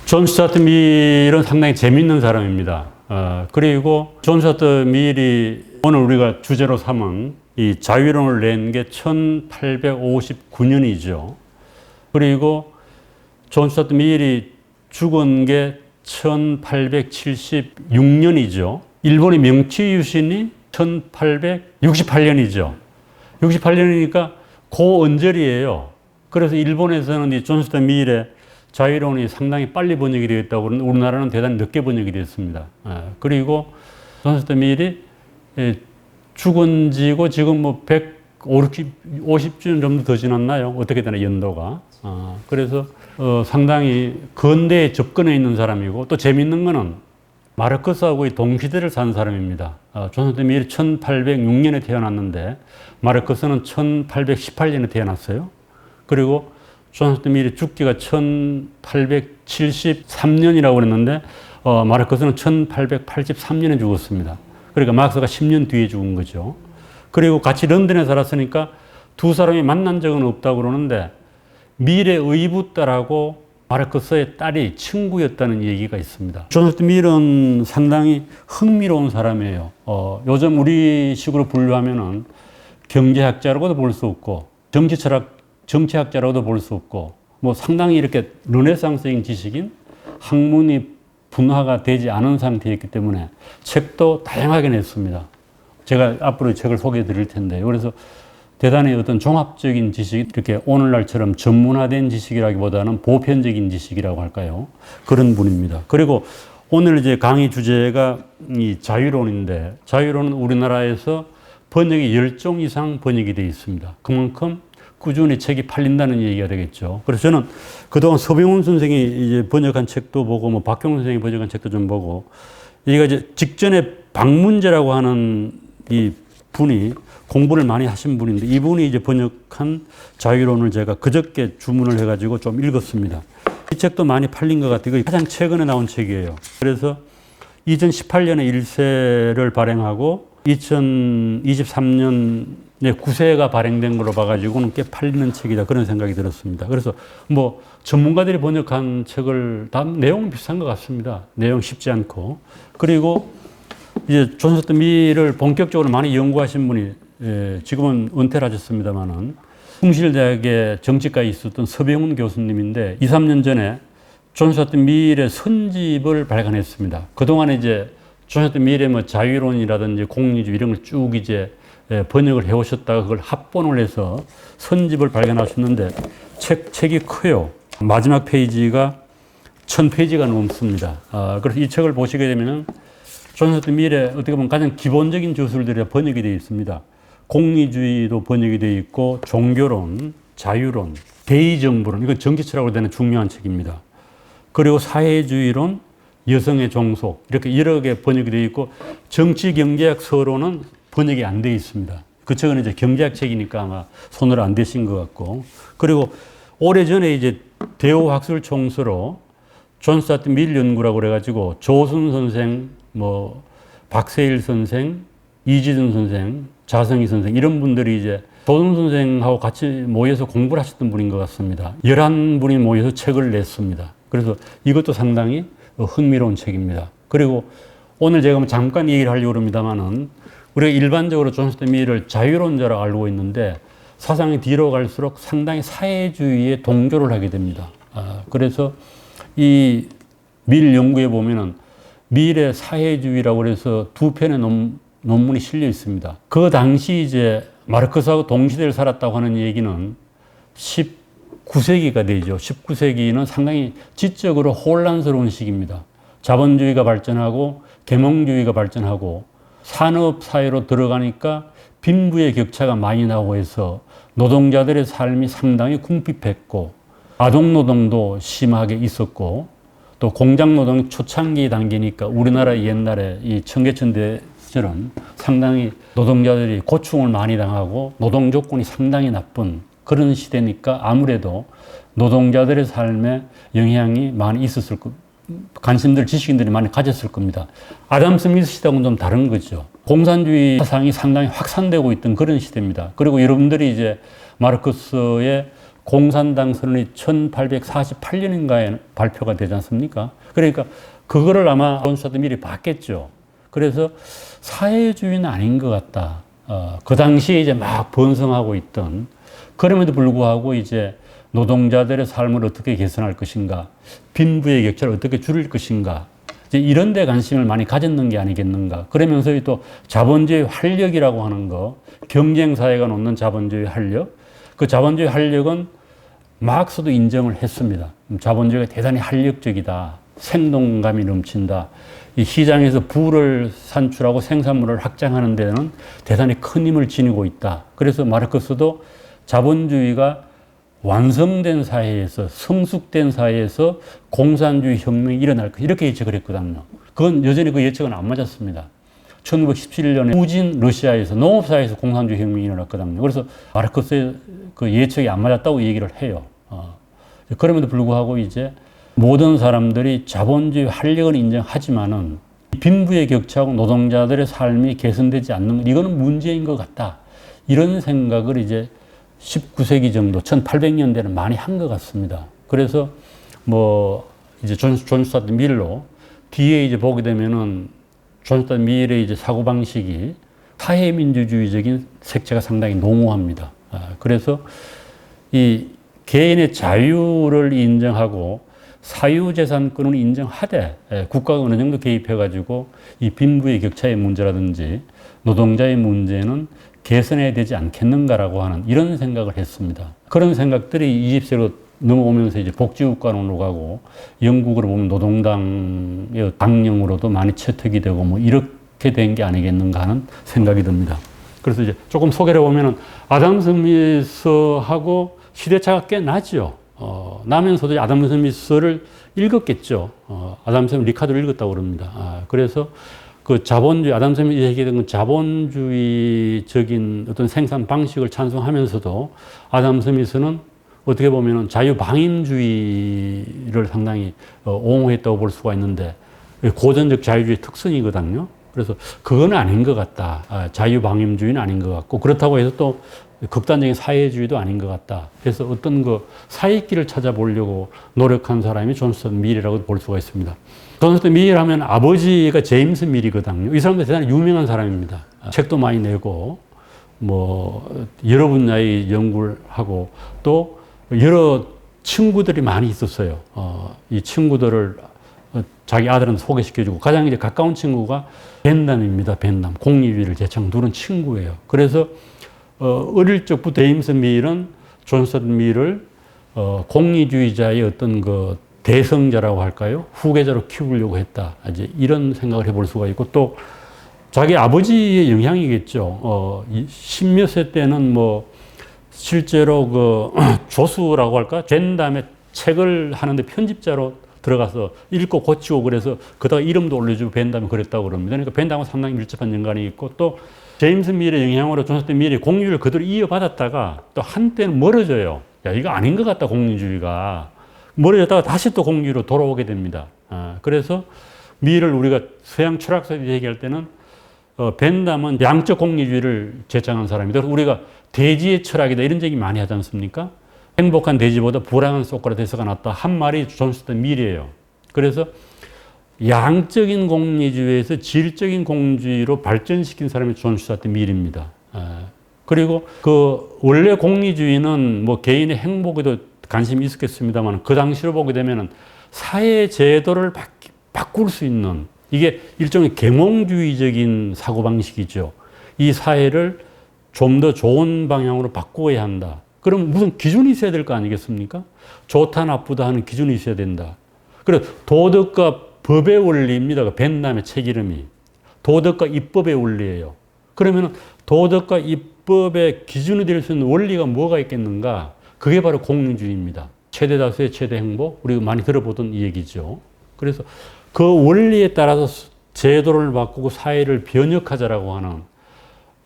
존 스튜어트 밀은 상당히 재밌는 사람입니다. 그리고 존 스튜어트 밀이 오늘 우리가 주제로 삼은 이 자유론을 낸 게 1859년이죠. 그리고 존 스튜어트 밀이 죽은 게 1876년이죠. 일본의 명치 유신이 1868년이죠. 68년이니까 그 언저리예요. 그래서 일본에서는 이 존 스튜어트 밀의 자유론이 상당히 빨리 번역이 되었다고 그러는데 우리나라는 대단히 늦게 번역이 됐습니다. 그리고 존 스튜어트 밀이 죽은 지고 지금 뭐 150년 정도 더 지났나요? 어떻게 되나 연도가. 그래서 상당히 근대에 접근해 있는 사람이고 또 재밌는 거는 마르크스하고의 동시대를 산 사람입니다. 존 스튜어트 밀이 1806년에 태어났는데 마르크스는 1818년에 태어났어요. 그리고 존 스튜어트 밀이 죽기가 1873년이라고 그랬는데 마르크스는 1883년에 죽었습니다. 그러니까 마르크스가 10년 뒤에 죽은 거죠. 그리고 같이 런던에 살았으니까 두 사람이 만난 적은 없다고 그러는데 밀의 의붓딸하고 마르크스의 딸이 친구였다는 얘기가 있습니다. 존 스튜어트 밀은 상당히 흥미로운 사람이에요. 요즘 우리식으로 분류하면은 경제학자라고도 볼 수 없고 정치학자라고도 볼 수 없고 뭐 상당히 이렇게 르네상스적인 지식인 학문이 분화가 되지 않은 상태였기 때문에 책도 다양하게 냈습니다. 제가 앞으로 책을 소개해 드릴 텐데요. 그래서 대단히 어떤 종합적인 지식, 이렇게 오늘날처럼 전문화된 지식이라기보다는 보편적인 지식이라고 할까요? 그런 분입니다. 그리고 오늘 이제 강의 주제가 이 자유론인데 자유론은 우리나라에서 번역이 10종 이상 번역이 되어 있습니다. 그만큼 꾸준히 책이 팔린다는 얘기가 되겠죠. 그래서 저는 그동안 서병훈 선생이 이제 번역한 책도 보고, 뭐 박경훈 선생이 번역한 책도 좀 보고, 얘가 이제 직전에 박문재라고 하는 이 분이 공부를 많이 하신 분인데, 이분이 이제 번역한 자유론을 제가 그저께 주문을 해가지고 좀 읽었습니다. 이 책도 많이 팔린 것 같아요. 가장 최근에 나온 책이에요. 그래서 2018년에 1세를 발행하고 2023년에 9세가 발행된 걸로 봐가지고는 꽤 팔리는 책이다, 그런 생각이 들었습니다. 그래서 뭐 전문가들이 번역한 책을 다 내용은 비슷한 것 같습니다. 내용 쉽지 않고. 그리고 이제 존 스튜어트 밀을 본격적으로 많이 연구하신 분이 지금은 은퇴를 하셨습니다만은 충실대학의 정치과에 있었던 서병훈 교수님인데 2, 3년 전에 존 스튜어트 밀의 선집을 발간했습니다. 그동안에 이제 존 스튜어트 밀의 뭐 자유론이라든지 공리주의 이런 걸 쭉 이제 번역을 해오셨다가 그걸 합본을 해서 선집을 발견하셨는데 책이 커요. 마지막 페이지가 1000페이지가 넘습니다. 그래서 이 책을 보시게 되면은 존 스튜어트 밀의 어떻게 보면 가장 기본적인 주술들이 번역이 되어 있습니다. 공리주의도 번역이 되어 있고 종교론, 자유론, 대의정부론, 이건 정치철학으로 되는 중요한 책입니다. 그리고 사회주의론, 여성의 종속, 이렇게 여러 개 번역이 되어 있고 정치경제학 서론은 번역이 안 되어 있습니다. 그 책은 이제 경제학 책이니까 아마 손을 안 대신 것 같고, 그리고 오래전에 이제 대우학술 총서로 존 스튜어트 밀 연구라고 그래가지고 조순 선생, 뭐 박세일 선생, 이지준 선생, 자성희 선생 이런 분들이 이제 조순 선생하고 같이 모여서 공부를 하셨던 분인 것 같습니다. 11분이 모여서 책을 냈습니다. 그래서 이것도 상당히 흥미로운 책입니다. 그리고 오늘 제가 잠깐 얘기를 하려고 합니다만은 우리가 일반적으로 존 스튜어트 밀을 자유론자라고 알고 있는데 사상이 뒤로 갈수록 상당히 사회주의에 동조를 하게 됩니다. 그래서 이 밀 연구에 보면은 밀의 사회주의라고 해서 두 편의 논문이 실려 있습니다. 그 당시 이제 마르크스하고 동시대를 살았다고 하는 얘기는 19세기가 되죠. 19세기는 상당히 지적으로 혼란스러운 시기입니다. 자본주의가 발전하고 계몽주의가 발전하고 산업사회로 들어가니까 빈부의 격차가 많이 나고 해서 노동자들의 삶이 상당히 궁핍했고 아동노동도 심하게 있었고 또 공장노동이 초창기 단계니까 우리나라 옛날에 이 청계천대처럼 상당히 노동자들이 고충을 많이 당하고 노동 조건이 상당히 나쁜 그런 시대니까 아무래도 노동자들의 삶에 영향이 많이 있었을 겁니다. 관심들, 지식인들이 많이 가졌을 겁니다. 아담 스미스 시대하고는 좀 다른 거죠. 공산주의 사상이 상당히 확산되고 있던 그런 시대입니다. 그리고 여러분들이 이제 마르크스의 공산당 선언이 1848년인가에 발표가 되지 않습니까? 그러니까 그거를 아마 존 스튜어트 밀이 봤겠죠. 그래서 사회주의는 아닌 것 같다. 그 당시에 이제 막 번성하고 있던, 그럼에도 불구하고 이제 노동자들의 삶을 어떻게 개선할 것인가, 빈부의 격차를 어떻게 줄일 것인가, 이제 이런 데 관심을 많이 가졌는 게 아니겠는가. 그러면서 또 자본주의 활력이라고 하는 거, 경쟁사회가 놓는 자본주의 활력, 그 자본주의 활력은 마크스도 인정을 했습니다. 자본주의가 대단히 활력적이다. 생동감이 넘친다. 이 시장에서 부를 산출하고 생산물을 확장하는 데는 대단히 큰 힘을 지니고 있다. 그래서 마르크스도 자본주의가 완성된 사회에서, 성숙된 사회에서 공산주의 혁명이 일어날 것, 이렇게 예측을 했거든요. 그건 여전히 그 예측은 안 맞았습니다. 1917년에 후진 러시아에서, 농업사회에서 공산주의 혁명이 일어났거든요. 그래서 마르크스의 그 예측이 안 맞았다고 얘기를 해요. 그럼에도 불구하고 이제 모든 사람들이 자본주의 활력을 인정하지만은 빈부의 격차하고 노동자들의 삶이 개선되지 않는 것, 이거는 문제인 것 같다. 이런 생각을 이제 19세기 정도, 1800년대는 많이 한 것 같습니다. 그래서 뭐 이제 존 스튜어트 밀로 뒤에 이제 보게 되면은 존 스튜어트 밀의 이제 사고방식이 사회민주주의적인 색채가 상당히 농후합니다. 그래서 이 개인의 자유를 인정하고 사유재산권을 인정하되 국가가 어느 정도 개입해가지고 이 빈부의 격차의 문제라든지 노동자의 문제는 개선해야 되지 않겠는가라고 하는 이런 생각을 했습니다. 그런 생각들이 20세로 넘어오면서 이제 복지국가론으로 가고, 영국으로 보면 노동당의 당령으로도 많이 채택이 되고 뭐 이렇게 된 게 아니겠는가 하는 생각이 듭니다. 그래서 이제 조금 소개를 보면은 아담 스미스하고 시대차가 꽤 나죠. 나면서도 아담 스미스를 읽었겠죠. 아담 스미스 리카드를 읽었다고 그럽니다. 그래서 그 자본주의, 아담 스미스 얘기했던 그 자본주의적인 어떤 생산 방식을 찬성하면서도 아담 스미스는 어떻게 보면은 자유방임주의를 상당히 옹호했다고 볼 수가 있는데, 고전적 자유주의 특성이거든요. 그래서 그건 아닌 것 같다. 자유방임주의는 아닌 것 같고, 그렇다고 해서 또 극단적인 사회주의도 아닌 것 같다. 그래서 어떤 그 사이길을 찾아보려고 노력한 사람이 존 스튜어트 밀이라고 볼 수가 있습니다. 존 스튜어트 밀 하면 아버지가 제임스 밀이거든요. 이 사람도 대단히 유명한 사람입니다. 책도 많이 내고, 뭐, 여러 분야의 연구를 하고, 또 여러 친구들이 많이 있었어요. 이 친구들을 자기 아들한테 소개시켜주고, 가장 이제 가까운 친구가 벤담입니다. 벤담. 공리주의를 제창 두른 친구예요. 그래서 어릴 적부터 제임스 밀은 존 스튜어트 밀을 공리주의자의 어떤 그 대성자라고 할까요? 후계자로 키우려고 했다. 이제 이런 생각을 해볼 수가 있고, 또 자기 아버지의 영향이겠죠. 십몇 세 때는 뭐 실제로 그 조수라고 할까? 젠담의 책을 하는데 편집자로 들어가서 읽고 고치고, 그래서 그다가 이름도 올려주고 벤담이 그랬다고 그럽니다. 그러니까 벤담은 상당히 밀접한 연관이 있고, 또 제임스 밀의 영향으로 존 스튜어트 밀이 공리주의를 그대로 이어받았다가 또 한때는 멀어져요. 야, 이거 아닌 것 같다, 공리주의가. 멀어졌다가 다시 또 공리주의로 돌아오게 됩니다. 그래서 밀을 우리가 서양 철학사에서 얘기할 때는 벤담은 양적 공리주의를 제창한 사람이다. 우리가 대지의 철학이다 이런 얘기 많이 하지 않습니까? 행복한 대지보다 불행한 소크라테스가 낫다 한 말이 존 스튜어트 밀이에요. 그래서 양적인 공리주의에서 질적인 공주의로 발전시킨 사람이 존 스튜어트 밀입니다. 그리고 그 원래 공리주의는 뭐 개인의 행복에도 관심이 있었겠습니다만, 그 당시로 보게 되면은 사회 제도를 바꿀 수 있는, 이게 일종의 계몽주의적인 사고방식이죠. 이 사회를 좀 더 좋은 방향으로 바꾸어야 한다. 그럼 무슨 기준이 있어야 될 거 아니겠습니까? 좋다 나쁘다 하는 기준이 있어야 된다. 그래, 도덕과 법의 원리입니다. 그 벤담의 책 이름이. 도덕과 입법의 원리예요. 그러면 도덕과 입법의 기준이 될 수 있는 원리가 뭐가 있겠는가? 그게 바로 공리주의입니다. 최대 다수의 최대 행복, 우리가 많이 들어보던 이 얘기죠. 그래서 그 원리에 따라서 제도를 바꾸고 사회를 변혁하자라고 하는,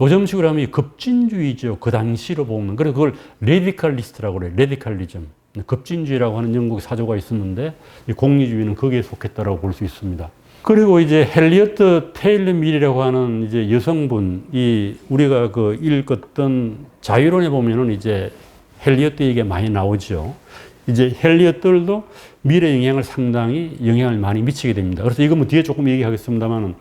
요즘식으로 하면 급진주의죠. 그 당시로 보면. 그래서 그걸 레디칼리스트라고 그래요. 레디칼리즘. 급진주의라고 하는 영국의 사조가 있었는데, 이 공리주의는 거기에 속했다라고 볼 수 있습니다. 그리고 이제 헨리어트 테일러 밀이라고 하는 이제 여성분, 이 우리가 그 읽었던 자유론에 보면은 이제 헬리엇들 얘기가 많이 나오죠. 이제 헬리엇들도 미래 영향을 상당히 영향을 많이 미치게 됩니다. 그래서 이거 뭐 뒤에 조금 얘기하겠습니다만은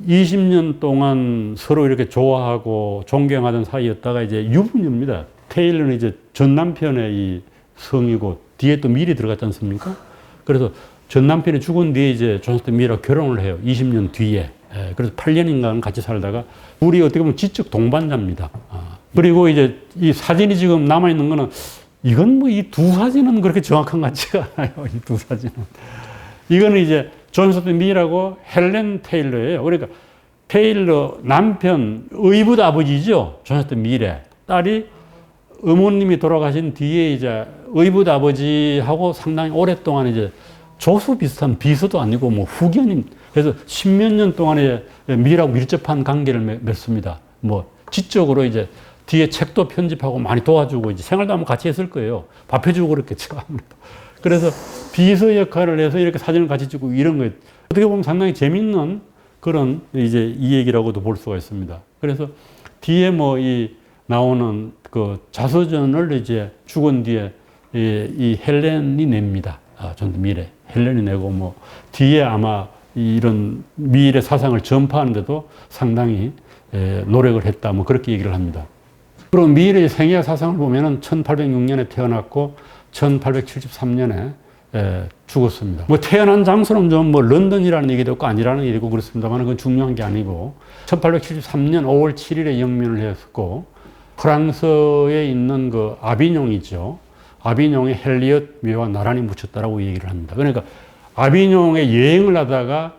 20년 동안 서로 이렇게 좋아하고 존경하던 사이였다가 이제 유부녀입니다. 테일러는 이제 전 남편의 이 성이고 뒤에 또 밀이 들어갔지 않습니까? 그래서 전 남편이 죽은 뒤에 이제 조나단 밀하고 결혼을 해요. 20년 뒤에. 그래서 8년인가 같이 살다가 우리 어떻게 보면 지적 동반자입니다. 그리고 이제 이 사진이 지금 남아있는 거는 이건 뭐 이 두 사진은 그렇게 정확한 것 같지가 않아요. 이 두 사진은. 이거는 이제 조나단 밀하고 헬렌 테일러예요. 그러니까 테일러 남편 의붓 아버지죠. 조나단 밀의 딸이 어머님이 돌아가신 뒤에 이제 의붓 아버지하고 상당히 오랫동안 이제 조수 비슷한 비서도 아니고 뭐 후견인. 그래서 십몇 년 동안에 밀하고 밀접한 관계를 맺습니다. 뭐 지적으로 이제 뒤에 책도 편집하고 많이 도와주고 이제 생활도 한번 같이 했을 거예요. 밥 해주고 그랬겠죠. 그래서 비서 역할을 해서 이렇게 사진을 같이 찍고 이런 거예요. 어떻게 보면 상당히 재밌는 그런 이제 이 얘기라고도 볼 수가 있습니다. 그래서 뒤에 뭐 이 나오는 그 자서전을 이제 죽은 뒤에 이 헬렌이 냅니다. 전도 미래 헬렌이 내고 뭐 뒤에 아마 이런 미래 사상을 전파하는데도 상당히 노력을 했다. 뭐 그렇게 얘기를 합니다. 그럼 미래의 생애와 사상을 보면은 1806년에 태어났고 1873년에 죽었습니다. 뭐 태어난 장소는 좀 뭐 런던이라는 얘기도 있고 아니라는 얘기도 있고 그렇습니다만 그건 중요한 게 아니고 1873년 5월 7일에 영면을 했었고 프랑스에 있는 그 아비뇽이죠. 아비뇽에 헬리엇 묘가 나란히 묻혔다라고 얘기를 합니다. 그러니까 아비뇽에 여행을 하다가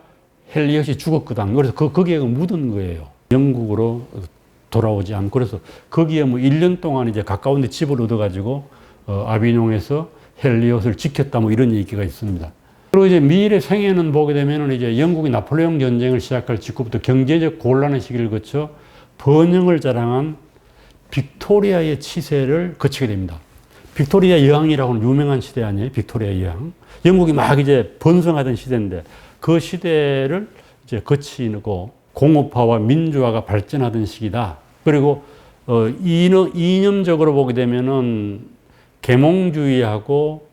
헬리엇이 죽었거든. 그래서 거기에 묻은 거예요. 영국으로 돌아오지 않고. 그래서 거기에 뭐 1년 동안 이제 가까운 데 집을 얻어가지고 아비뇽에서 헬리엇을 지켰다 뭐 이런 얘기가 있습니다. 그리고 이제 미일의 생애는 보게 되면은 이제 영국이 나폴레옹 전쟁을 시작할 직후부터 경제적 곤란한 시기를 거쳐 번영을 자랑한 빅토리아의 치세를 거치게 됩니다. 빅토리아 여왕이라고는 유명한 시대 아니에요? 빅토리아 여왕. 영국이 막 이제 번성하던 시대인데 그 시대를 이제 거치고 공업화와 민주화가 발전하던 시기다. 그리고 이념적으로 보게 되면은 계몽주의하고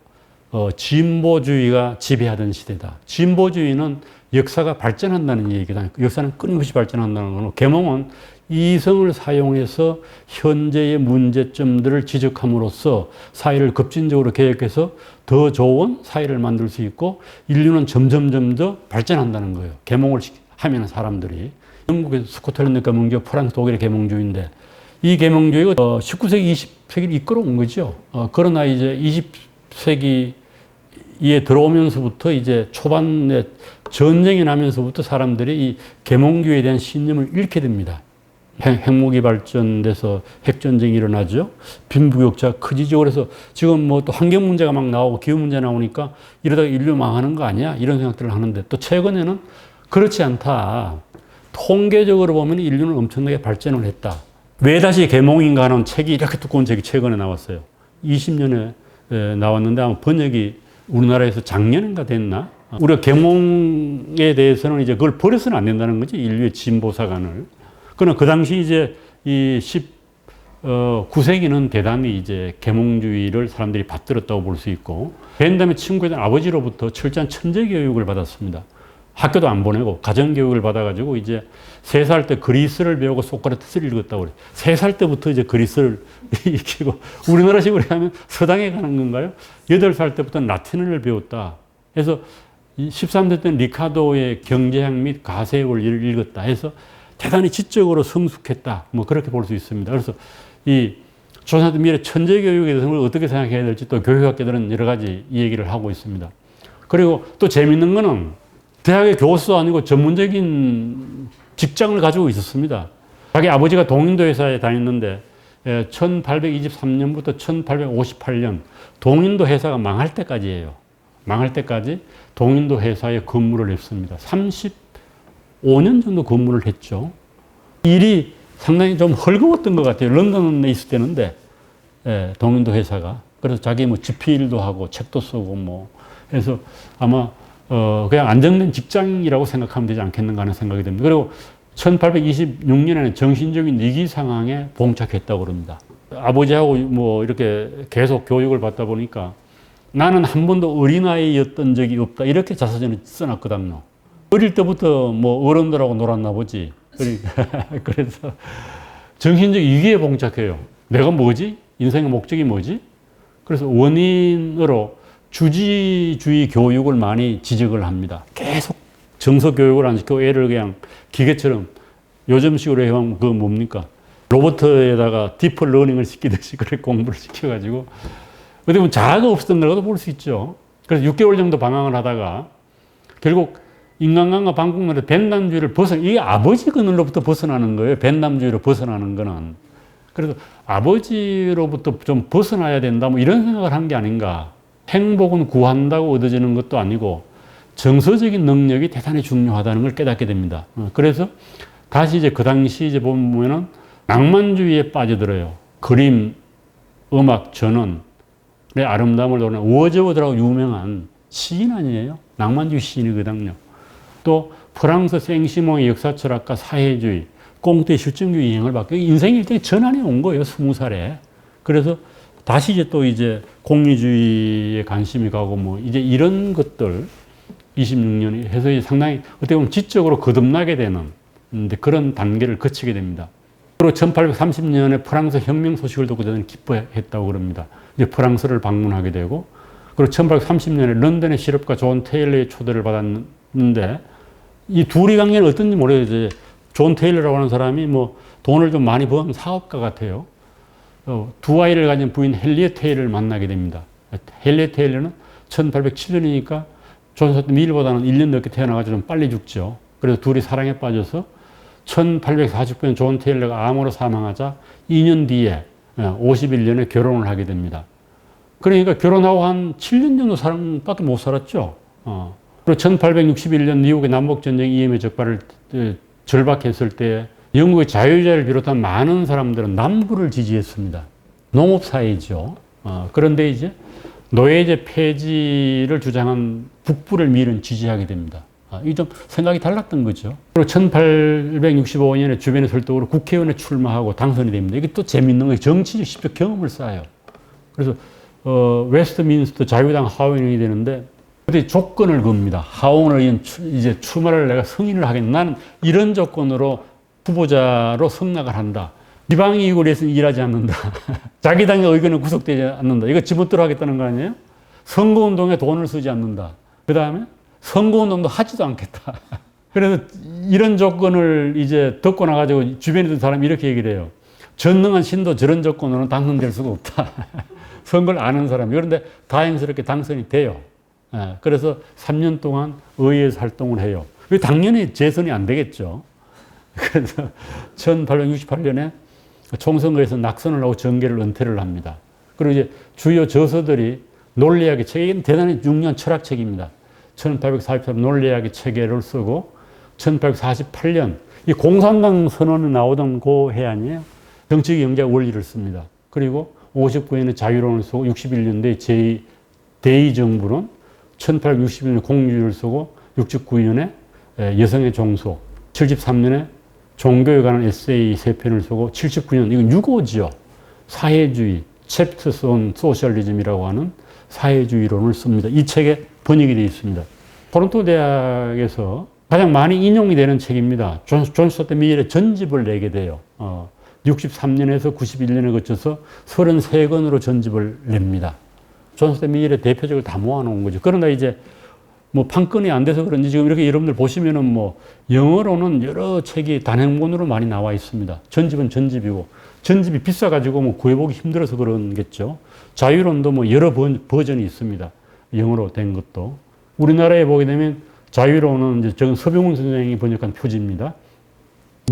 진보주의가 지배하던 시대다. 진보주의는 역사가 발전한다는 얘기다. 역사는 끊임없이 발전한다는 거고 계몽은 이성을 사용해서 현재의 문제점들을 지적함으로써 사회를 급진적으로 개혁해서 더 좋은 사회를 만들 수 있고 인류는 점점 더 발전한다는 거예요. 계몽을 하면 사람들이. 영국의 스코틀랜드 계몽주의, 프랑스, 독일의 계몽주의인데 이 계몽주의가 19세기, 20세기를 이끌어온 거죠. 그러나 이제 20세기에 들어오면서부터 이제 초반에 전쟁이 나면서부터 사람들이 이 계몽주의에 대한 신념을 잃게 됩니다. 핵무기 발전돼서 핵전쟁이 일어나죠. 빈부격차 크지죠. 그래서 지금 뭐 또 환경 문제가 막 나오고 기후 문제 나오니까 이러다가 인류 망하는 거 아니야? 이런 생각들을 하는데 또 최근에는 그렇지 않다. 통계적으로 보면 인류는 엄청나게 발전을 했다. 왜 다시 계몽인가 하는 책이 이렇게 두꺼운 책이 최근에 나왔어요. 20년에 나왔는데 아마 번역이 우리나라에서 작년인가 됐나? 우리가 계몽에 대해서는 이제 그걸 버려서는 안 된다는 거지. 인류의 진보사관을. 그러나 그 당시 이제 이 19세기는 대단히 이제 계몽주의를 사람들이 받들었다고 볼 수 있고, 벤담의 친구의 아버지로부터 철저한 천재 교육을 받았습니다. 학교도 안 보내고 가정교육을 받아가지고 이제 3살 때 그리스를 배우고 소크라테스를 읽었다고 그래요. 3살 때부터 이제 그리스를 익히고, 우리나라식으로 하면 서당에 가는 건가요? 8살 때부터 라틴어를 배웠다. 그래서 13세 때는 리카도의 경제학 및 가세욕을 읽었다 해서 대단히 지적으로 성숙했다. 뭐 그렇게 볼 수 있습니다. 그래서 이 조나단 밀의 천재 교육에 대해서 어떻게 생각해야 될지 또 교육학계들은 여러 가지 얘기를 하고 있습니다. 그리고 또 재밌는 거는 대학의 교수도 아니고 전문적인 직장을 가지고 있었습니다. 자기 아버지가 동인도 회사에 다녔는데 1823년부터 1858년 동인도 회사가 망할 때까지예요. 망할 때까지 동인도 회사에 근무를 했습니다. 35년 정도 근무를 했죠. 일이 상당히 좀 헐거웠던 것 같아요. 런던에 있을 때는데 동인도 회사가. 그래서 자기 뭐 집필도 하고 책도 쓰고 뭐 해서 아마 그냥 안정된 직장이라고 생각하면 되지 않겠는가 하는 생각이 듭니다. 그리고 1826년에는 정신적인 위기 상황에 봉착했다고 그럽니다. 아버지하고 뭐 이렇게 계속 교육을 받다 보니까 나는 한 번도 어린아이였던 적이 없다. 이렇게 자서전에 써놨거든요. 어릴 때부터 뭐 어른들하고 놀았나 보지. 그래서 정신적 위기에 봉착해요. 내가 뭐지? 인생의 목적이 뭐지? 그래서 원인으로 주지주의 교육을 많이 지적을 합니다. 계속 정서 교육을 안 시키고 애를 그냥 기계처럼 요즘식으로 해보면 그거 뭡니까? 로버트에다가 디프 러닝을 시키듯이 그렇게 공부를 시켜가지고 어떻게 보면 자아가 없었던 거라도 볼 수 있죠. 그래서 6개월 정도 방황을 하다가 결국 인간관과 방국론의 벤담주의를 이게 아버지 그늘로부터 벗어나는 거예요. 벤담주의로 벗어나는 거는. 그래서 아버지로부터 좀 벗어나야 된다, 뭐 이런 생각을 한 게 아닌가. 행복은 구한다고 얻어지는 것도 아니고 정서적인 능력이 대단히 중요하다는 걸 깨닫게 됩니다. 그래서 다시 이제 그 당시 이제 보면은 낭만주의에 빠져들어요. 그림, 음악, 전원의 아름다움을 도는 워즈워드라고 유명한 시인 아니에요? 낭만주의 시인이거든요. 또 프랑스 생시몽의 역사철학과 사회주의, 꽁트의 실증주의 유행을 받고 인생이 일종의 전환이 온 거예요. 20살에. 그래서 다시 이제 또 이제 공리주의에 관심이 가고 뭐 이제 이런 것들 26년이 해서 상당히 어떻게 보면 지적으로 거듭나게 되는 그런 단계를 거치게 됩니다. 그리고 1830년에 프랑스 혁명 소식을 듣고 저는 기뻐했다고 그럽니다. 이제 프랑스를 방문하게 되고, 그리고 1830년에 런던의 실업가 존 테일러의 초대를 받았는데, 이 둘이 관계는 어떤지 모르겠어요. 존 테일러라고 하는 사람이 뭐 돈을 좀 많이 번 사업가 같아요. 두 아이를 가진 부인 헨리에트 테일러를 만나게 됩니다. 헨리에트 테일러는 1807년이니까 존 스튜어트 밀보다는 1년 늦게 태어나가지고 좀 빨리 죽죠. 그래서 둘이 사랑에 빠져서 1849년 존 테일러가 암으로 사망하자 2년 뒤에 51년에 결혼을 하게 됩니다. 그러니까 결혼하고 한 7년 정도 사랑밖에 못 살았죠. 그리고 1861년 미국의 남북전쟁이 이엠의 적발을 절박했을 때 영국의 자유주의를 비롯한 많은 사람들은 남부를 지지했습니다. 농업사회죠. 그런데 이제 노예제 폐지를 주장한 북부를 밀은 지지하게 됩니다. 이게 좀 생각이 달랐던 거죠. 그리고 1865년에 주변의 설득으로 국회의원에 출마하고 당선이 됩니다. 이게 또 재밌는 거예요. 정치적 십적 경험을 쌓아요. 그래서 웨스트민스터 자유당 하원의원이 되는데 그때 조건을 겁니다. 하원의원 이제 출마를 내가 승인을 하겠다. 나는 이런 조건으로 후보자로 승낙을 한다. 지방의 이익을 위해서는 일하지 않는다. 자기 당의 의견은 구속되지 않는다. 이거 지멋대로 하겠다는 거 아니에요? 선거운동에 돈을 쓰지 않는다. 그 다음에 선거운동도 하지도 않겠다. 그래서 이런 조건을 이제 듣고 나가지고 주변에 있는 사람이 이렇게 얘기를 해요. 전능한 신도 저런 조건으로는 당선될 수가 없다. 선거를 아는 사람이. 그런데 다행스럽게 당선이 돼요. 그래서 3년 동안 의회에서 활동을 해요. 당연히 재선이 안 되겠죠. 그래서 1868년에 총선거에서 낙선을 하고 정계를 은퇴를 합니다. 그리고 이제 주요 저서들이 논리학의 체계, 이건 대단히 중요한 철학책입니다. 1843년 논리학의 체계를 쓰고 1848년 이 공산당 선언에 나오던 그 해 아니에요. 정치 경제 원리를 씁니다. 그리고 59년에 자유론을 쓰고 61년도에 제2 정부론 1861년에 공유를 쓰고 69년에 여성의 종소, 73년에 종교에 관한 에세이 3편을 쓰고 79년, 이건 6호지요. 사회주의, 챕터스 온 소셜리즘이라고 하는 사회주의론을 씁니다. 이 책에 번역이 되어 있습니다. 토론토 대학에서 가장 많이 인용이 되는 책입니다. 존 스튜어트 밀의 전집을 내게 돼요. 63년에서 91년에 거쳐서 33권으로 전집을 냅니다. 존 스튜어트 밀의 대표적을 다 모아놓은 거죠. 그러나 이제 뭐 판권이 안 돼서 그런지 지금 이렇게 여러분들 보시면은 뭐 영어로는 여러 책이 단행본으로 많이 나와 있습니다. 전집은 전집이고 전집이 비싸가지고 뭐 구해보기 힘들어서 그런겠죠. 자유론도 뭐 여러 버전이 있습니다. 영어로 된 것도. 우리나라에 보게 되면 자유론은 이제 서병훈 선생이 번역한 표지입니다.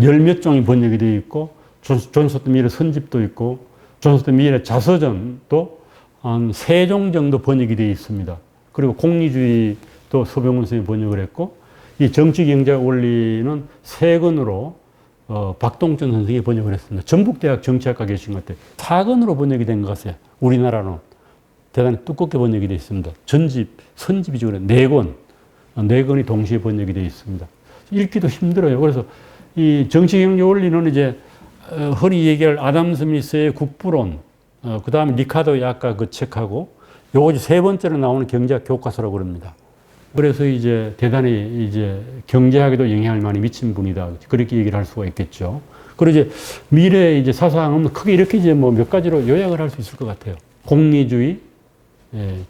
열 몇 종이 번역이 되어 있고 존 스튜어트 밀의 선집도 있고 존 스튜어트 밀의 자서전도 한 3종 정도 번역이 되어 있습니다. 그리고 공리주의 또 서병훈 선생님이 번역을 했고, 이 정치경제학 원리는 3권으로 박동천 선생이 번역을 했습니다. 전북대학 정치학과 계신 것 같아요. 4권으로 번역이 된 것 같아요. 우리나라는 대단히 두껍게 번역이 되어 있습니다. 전집, 선집이죠. 4권, 4권이 동시에 번역이 되어 있습니다. 읽기도 힘들어요. 그래서 이 정치경제 원리는 이제 흔히 얘기할 아담 스미스의 국부론, 그 다음에 리카르도의 아까 그 책하고 요것이 세 번째로 나오는 경제학 교과서라고 그럽니다. 그래서 이제 대단히 이제 경제학에도 영향을 많이 미친 분이다. 그렇게 얘기를 할 수가 있겠죠. 그리고 이제 미래의 이제 사상은 크게 이렇게 이제 뭐 몇 가지로 요약을 할 수 있을 것 같아요. 공리주의,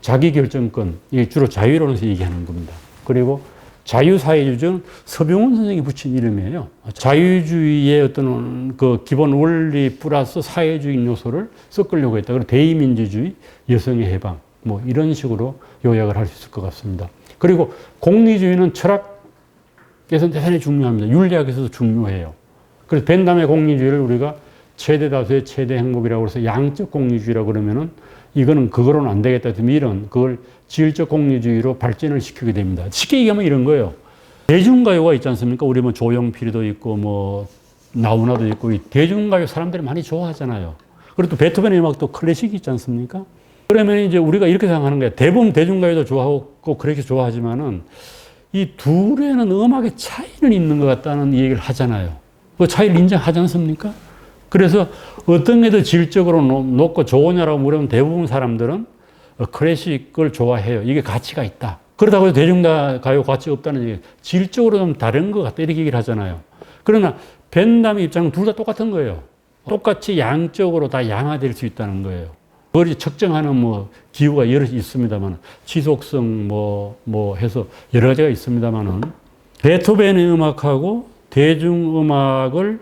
자기결정권, 이게 주로 자유론에서 얘기하는 겁니다. 그리고 자유사회주의는 서병훈 선생이 붙인 이름이에요. 자유주의의 어떤 그 기본 원리 플러스 사회주의 요소를 섞으려고 했다. 그리고 대의민주주의, 여성의 해방, 뭐 이런 식으로 요약을 할 수 있을 것 같습니다. 그리고 공리주의는 철학에서 대단히 중요합니다. 윤리학에서도 중요해요. 그래서 벤담의 공리주의를 우리가 최대 다수의 최대 행복이라고 해서 양적 공리주의라고 그러면은 이거는 그거로는 안 되겠다. 이런 그걸 지질적 공리주의로 발전을 시키게 됩니다. 쉽게 얘기하면 이런 거예요. 대중가요가 있지 않습니까? 우리 뭐 조용필도 있고 뭐 나훈아도 있고 이 대중가요 사람들이 많이 좋아하잖아요. 그리고 또 베토벤의 음악도 클래식이 있지 않습니까? 그러면 이제 우리가 이렇게 생각하는 거예요. 대부분 대중가요도 좋아하고 그렇게 좋아하지만은 이 둘에는 음악의 차이는 있는 것 같다는 얘기를 하잖아요. 그 차이를 인정하지 않습니까? 그래서 어떤 게 더 질적으로 높고 좋으냐라고 물으면 대부분 사람들은 클래식을 좋아해요. 이게 가치가 있다. 그렇다고 해서 대중가요 가치 없다는 얘기, 질적으로 좀 다른 것 같다. 이렇게 얘기를 하잖아요. 그러나 벤담의 입장은 둘 다 똑같은 거예요. 똑같이 양적으로 다 양화될 수 있다는 거예요. 그걸 측정하는 뭐 기구가 여러 있습니다만, 지속성 뭐 해서 여러 가지가 있습니다만은, 베토벤의 음악하고 대중음악을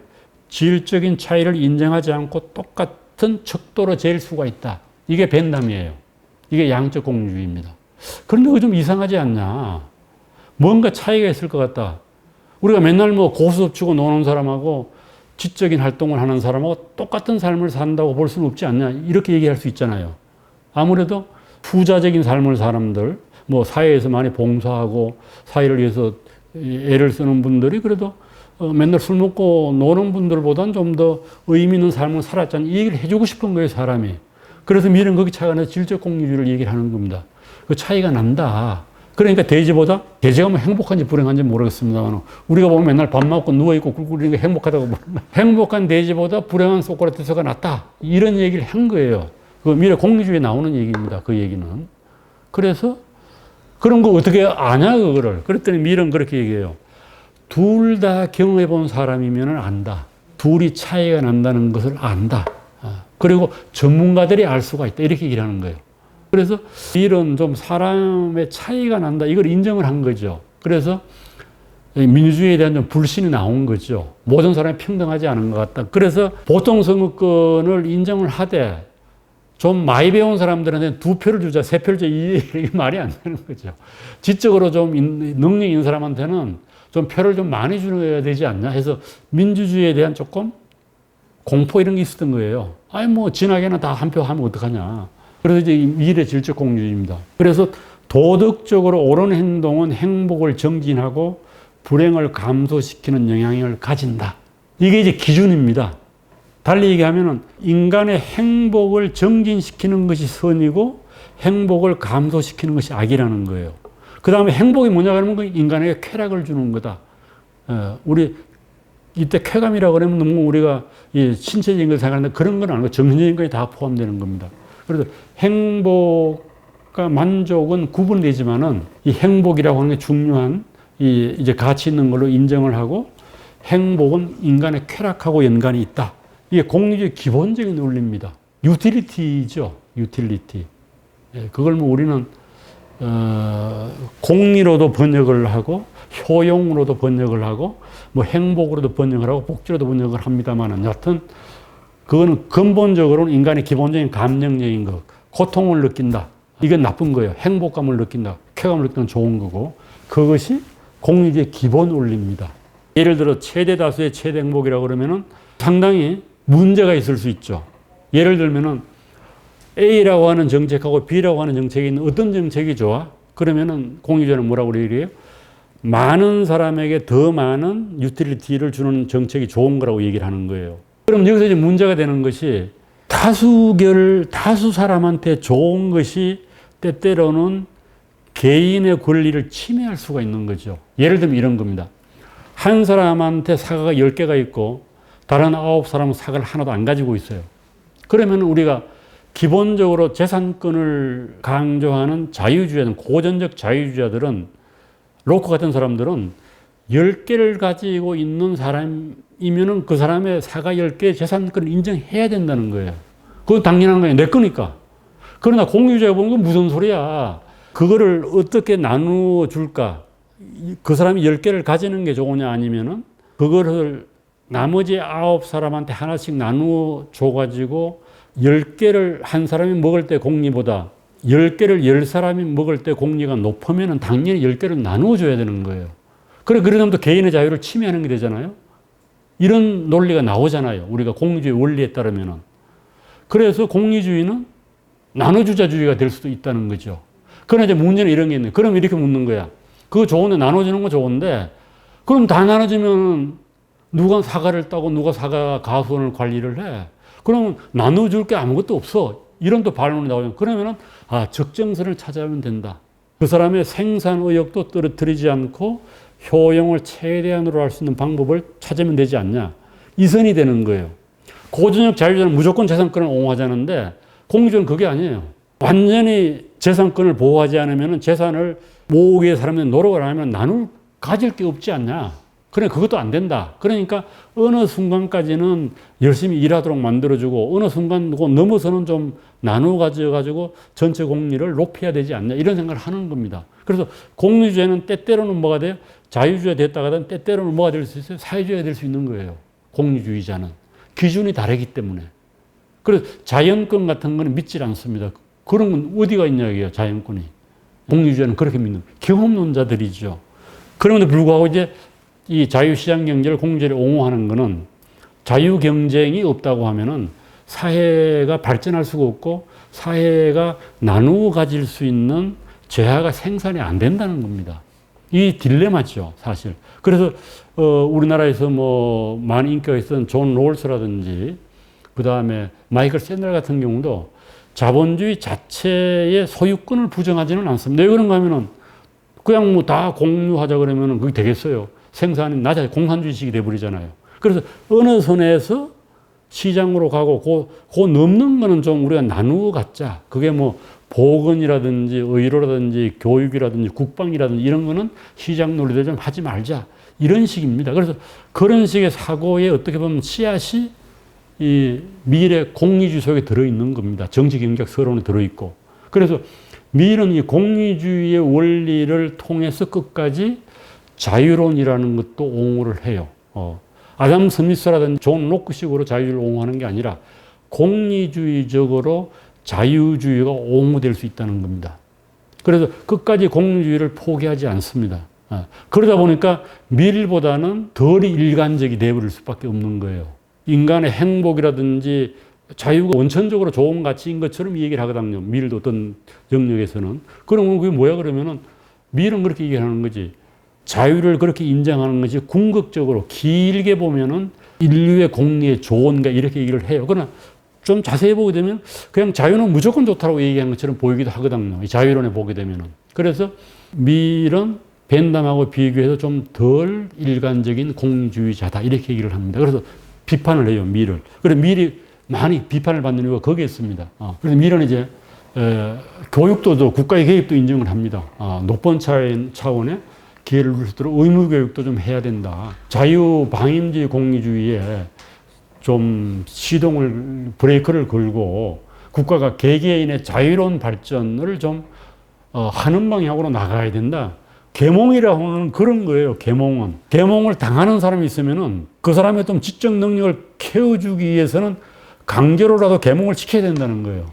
질적인 차이를 인정하지 않고 똑같은 척도로 잴 수가 있다. 이게 벤담이에요. 이게 양적 공유주의입니다. 그런데 그거 좀 이상하지 않냐. 뭔가 차이가 있을 것 같다. 우리가 맨날 뭐 고수업 치고 노는 사람하고 지적인 활동을 하는 사람하고 똑같은 삶을 산다고 볼 수는 없지 않냐. 이렇게 얘기할 수 있잖아요. 아무래도 부자적인 삶을 사람들, 뭐 사회에서 많이 봉사하고 사회를 위해서 애를 쓰는 분들이 그래도 맨날 술 먹고 노는 분들보다는 좀 더 의미 있는 삶을 살았잖아요. 이 얘기를 해주고 싶은 거예요, 사람이. 그래서 미래는 거기 차이가 나서 질적 공유주의를 얘기를 하는 겁니다. 그 차이가 난다. 그러니까 돼지가 뭐 행복한지 불행한지 모르겠습니다만, 우리가 보면 맨날 밥 먹고 누워있고 꿀꿀이는 게 행복하다고 모른다. 행복한 돼지보다 불행한 소크라테스가 낫다. 이런 얘기를 한 거예요. 그 미래 공유주의에 나오는 얘기입니다. 그 얘기는. 그래서 그런 거 어떻게 아냐, 그거를. 그랬더니 밀은 그렇게 얘기해요. 둘 다 경험해 본 사람이면 안다. 둘이 차이가 난다는 것을 안다. 그리고 전문가들이 알 수가 있다. 이렇게 얘기를 하는 거예요. 그래서 밀은 좀 사람의 차이가 난다. 이걸 인정을 한 거죠. 그래서 민주주의에 대한 좀 불신이 나온 거죠. 모든 사람이 평등하지 않은 것 같다. 그래서 보통 선거권을 인정을 하되 좀 많이 배운 사람들한테 2표를 주자, 3표를 주자, 이게 말이 안 되는 거죠. 지적으로 좀 능력 있는 사람한테는 좀 표를 좀 많이 줘야 되지 않냐 해서 민주주의에 대한 조금 공포 이런 게 있었던 거예요. 아니 뭐 진하게는 다 한 표 하면 어떡하냐. 그래서 이제 미래 질적 공유주의입니다. 그래서 도덕적으로 옳은 행동은 행복을 정진하고 불행을 감소시키는 영향을 가진다. 이게 이제 기준입니다. 달리 얘기하면은 인간의 행복을 정진시키는 것이 선이고 행복을 감소시키는 것이 악이라는 거예요. 그 다음에 행복이 뭐냐 그러면 인간에게 쾌락을 주는 거다. 우리 이때 쾌감이라고 그러면 너무 우리가 이 신체적인 걸 생각하는데 그런 건 아니고 정신적인 것이 다 포함되는 겁니다. 그래서 행복과 만족은 구분되지만은 이 행복이라고 하는 게 중요한 이제 가치 있는 걸로 인정을 하고 행복은 인간의 쾌락하고 연관이 있다. 이게 공리주의 기본적인 논리입니다. 유틸리티죠. 유틸리티. 그걸 뭐 우리는 공리로도 번역을 하고 효용으로도 번역을 하고 뭐 행복으로도 번역을 하고 복지로도 번역을 합니다만 여하튼 그거는 근본적으로는 인간의 기본적인 감정적인 것, 고통을 느낀다. 이건 나쁜 거예요. 행복감을 느낀다. 쾌감을 느끼는 건 좋은 거고 그것이 공리주의 기본 원리입니다. 예를 들어 최대 다수의 최대 행복이라고 그러면은 상당히 문제가 있을 수 있죠. 예를 들면은 A라고 하는 정책하고 B라고 하는 정책이 있는 어떤 정책이 좋아? 그러면은 공유주의는 뭐라고 얘기해요? 많은 사람에게 더 많은 유틸리티를 주는 정책이 좋은 거라고 얘기를 하는 거예요. 그럼 여기서 이제 문제가 되는 것이 다수 사람한테 좋은 것이 때때로는 개인의 권리를 침해할 수가 있는 거죠. 예를 들면 이런 겁니다. 한 사람한테 사과가 10개가 있고 다른 9사람은 사과를 하나도 안 가지고 있어요. 그러면 우리가 기본적으로 재산권을 강조하는 자유주의자들, 고전적 자유주의자들은, 로커 같은 사람들은 10개를 가지고 있는 사람이면은 그 사람의 사과 10개의 재산권을 인정해야 된다는 거예요. 그건 당연한 거예요. 내 거니까. 그러나 공유주의가 보면 그건 무슨 소리야. 그거를 어떻게 나누어 줄까? 그 사람이 10개를 가지는 게 좋으냐, 아니면은 그거를 나머지 9사람한테 하나씩 나누어 줘가지고 10개를 한 사람이 먹을 때 공리보다 10개를 10사람이 먹을 때 공리가 높으면 당연히 10개를 나누어 줘야 되는 거예요. 그러면 또 개인의 자유를 침해하는 게 되잖아요. 이런 논리가 나오잖아요. 우리가 공리주의 원리에 따르면은. 그래서 공리주의는 나눠주자주의가 될 수도 있다는 거죠. 그러나 이제 문제는 이런 게 있네. 그럼 이렇게 묻는 거야. 그거 좋은데, 나눠주는 거 좋은데, 그럼 다 나눠주면 누가 사과를 따고 누가 사과 가수원을 관리를 해. 그러면 나눠줄 게 아무것도 없어. 이런 또 반론이 나오면, 그러면은, 적정선을 찾아오면 된다. 그 사람의 생산 의욕도 떨어뜨리지 않고 효용을 최대한으로 할 수 있는 방법을 찾으면 되지 않냐. 이 선이 되는 거예요. 고전적 자유주의자는 무조건 재산권을 옹호하자는데, 공유주의는 그게 아니에요. 완전히 재산권을 보호하지 않으면 재산을 모으기 위해 사람들이 노력을 하면 가질 게 없지 않냐. 그래, 그것도 안 된다. 그러니까 어느 순간까지는 열심히 일하도록 만들어주고, 어느 순간 넘어서는 좀 나누어 가져가지고 전체 공리를 높여야 되지 않냐. 이런 생각을 하는 겁니다. 그래서 공유주의는 때때로는 뭐가 돼요? 자유주의가 됐다가는 때때로는 뭐가 될 수 있어요? 사회주의가 될 수 있는 거예요. 공유주의자는. 기준이 다르기 때문에. 그래서 자연권 같은 거는 믿질 않습니다. 그런 건 어디가 있냐, 이게요, 자연권이. 공유주의는 그렇게 믿는, 경험론자들이죠. 그럼에도 불구하고 이제 이 자유시장 경제를, 공유주의를 옹호하는 거는 자유 경쟁이 없다고 하면은 사회가 발전할 수가 없고 사회가 나누어 가질 수 있는 재화가 생산이 안 된다는 겁니다. 이 딜레마죠, 사실. 그래서 우리나라에서 뭐 많이 인기가 있었던 존 롤스라든지 그 다음에 마이클 샌델 같은 경우도 자본주의 자체의 소유권을 부정하지는 않습니다. 왜 그런가 하면은 그냥 뭐 다 공유하자 그러면은 그게 되겠어요. 생산이 낮아져 공산주의식이 돼버리잖아요. 그래서 어느 선에서 시장으로 가고 그 넘는 거는 좀 우리가 나누어 갖자. 그게 뭐 보건이라든지 의료라든지 교육이라든지 국방이라든지 이런 거는 시장 논리를 좀 하지 말자. 이런 식입니다. 그래서 그런 식의 사고에 어떻게 보면 씨앗이 이 미래 공리주의 속에 들어있는 겁니다. 정치 경제학 서론에 들어있고. 그래서 미래는 이 공리주의의 원리를 통해서 끝까지 자유론이라는 것도 옹호를 해요. 아담 스미스라든지 존 로크식으로 자유를 옹호하는 게 아니라 공리주의적으로 자유주의가 옹호될 수 있다는 겁니다. 그래서 끝까지 공리주의를 포기하지 않습니다. 그러다 보니까 밀보다는 덜 일관적이 되어버릴 수밖에 없는 거예요. 인간의 행복이라든지 자유가 원천적으로 좋은 가치인 것처럼 이 얘기를 하거든요. 밀도 어떤 영역에서는. 그러면 그게 뭐야 그러면은 밀은 그렇게 얘기하는 거지. 자유를 그렇게 인정하는 것이 궁극적으로 길게 보면은 인류의 공리에 좋은가 이렇게 얘기를 해요. 그러나 좀 자세히 보게 되면 그냥 자유는 무조건 좋다고 얘기하는 것처럼 보이기도 하거든요. 이 자유론에 보게 되면은. 그래서 밀은 벤담하고 비교해서 좀 덜 일관적인 공주의자다 이렇게 얘기를 합니다. 그래서 비판을 해요, 밀을. 그래서 밀이 많이 비판을 받는 이유가 거기에 있습니다. 그래서 밀은 이제 교육도 국가의 개입도 인정을 합니다. 높은 차원의 기회를 줄 수 있도록 의무 교육도 좀 해야 된다. 자유 방임주의 공리주의에 좀 시동을 브레이크를 걸고 국가가 개개인의 자유로운 발전을 좀 하는 방향으로 나가야 된다. 계몽이라고 하는 그런 거예요. 계몽은. 계몽을 당하는 사람이 있으면은 그 사람의 좀 지적 능력을 키워주기 위해서는 강제로라도 계몽을 시켜야 된다는 거예요.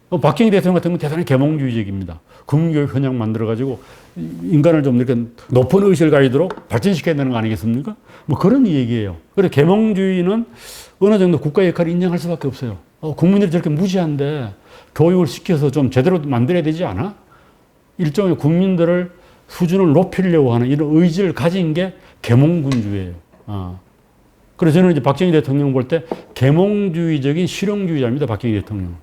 박정희 대통령 같은 건 대단히 계몽주의적입니다. 국민교육 현장 만들어가지고 인간을 좀 이렇게 높은 의식을 가지도록 발전시켜야 되는 거 아니겠습니까? 뭐 그런 얘기예요. 그래서 계몽주의는 어느 정도 국가의 역할을 인정할 수밖에 없어요. 국민들이 저렇게 무지한데 교육을 시켜서 좀 제대로 만들어야 되지 않아? 일종의 국민들을 수준을 높이려고 하는 이런 의지를 가진 게 계몽군주예요. 그래서 저는 이제 박정희 대통령 볼 때 계몽주의적인 실용주의자입니다. 박정희 대통령.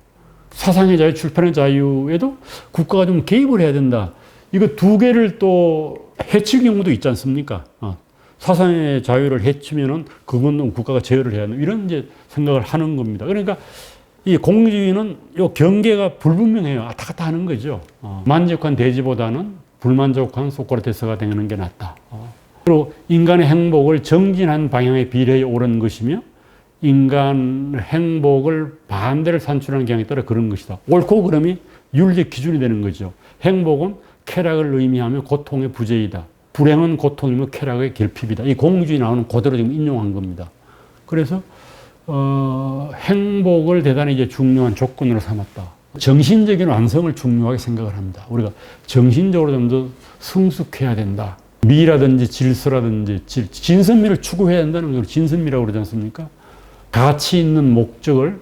사상의 자유, 출판의 자유에도 국가가 좀 개입을 해야 된다. 이거 두 개를 또 해칠 경우도 있지 않습니까? 사상의 자유를 해치면은 그건 국가가 제어를 해야 한다. 이런 이제 생각을 하는 겁니다. 그러니까 이 공주주의는 요 경계가 불분명해요. 왔다 갔다 하는 거죠. 만족한 돼지보다는 불만족한 소크라테스가 되는 게 낫다. 그리고 인간의 행복을 정진한 방향에 비례해 옳은 것이며 인간 행복을 반대를 산출하는 경향에 따라 그런 것이다. 옳고 그름이 윤리적 기준이 되는 거죠. 행복은 쾌락을 의미하며 고통의 부재이다. 불행은 고통이며 쾌락의 결핍이다. 이 공주주의 나오는 그대로 지금 인용한 겁니다. 그래서 행복을 대단히 이제 중요한 조건으로 삼았다. 정신적인 완성을 중요하게 생각을 합니다. 우리가 정신적으로 좀 더 성숙해야 된다. 미라든지 질서라든지 진선미를 추구해야 된다는 걸 진선미라고 그러지 않습니까? 가치 있는 목적을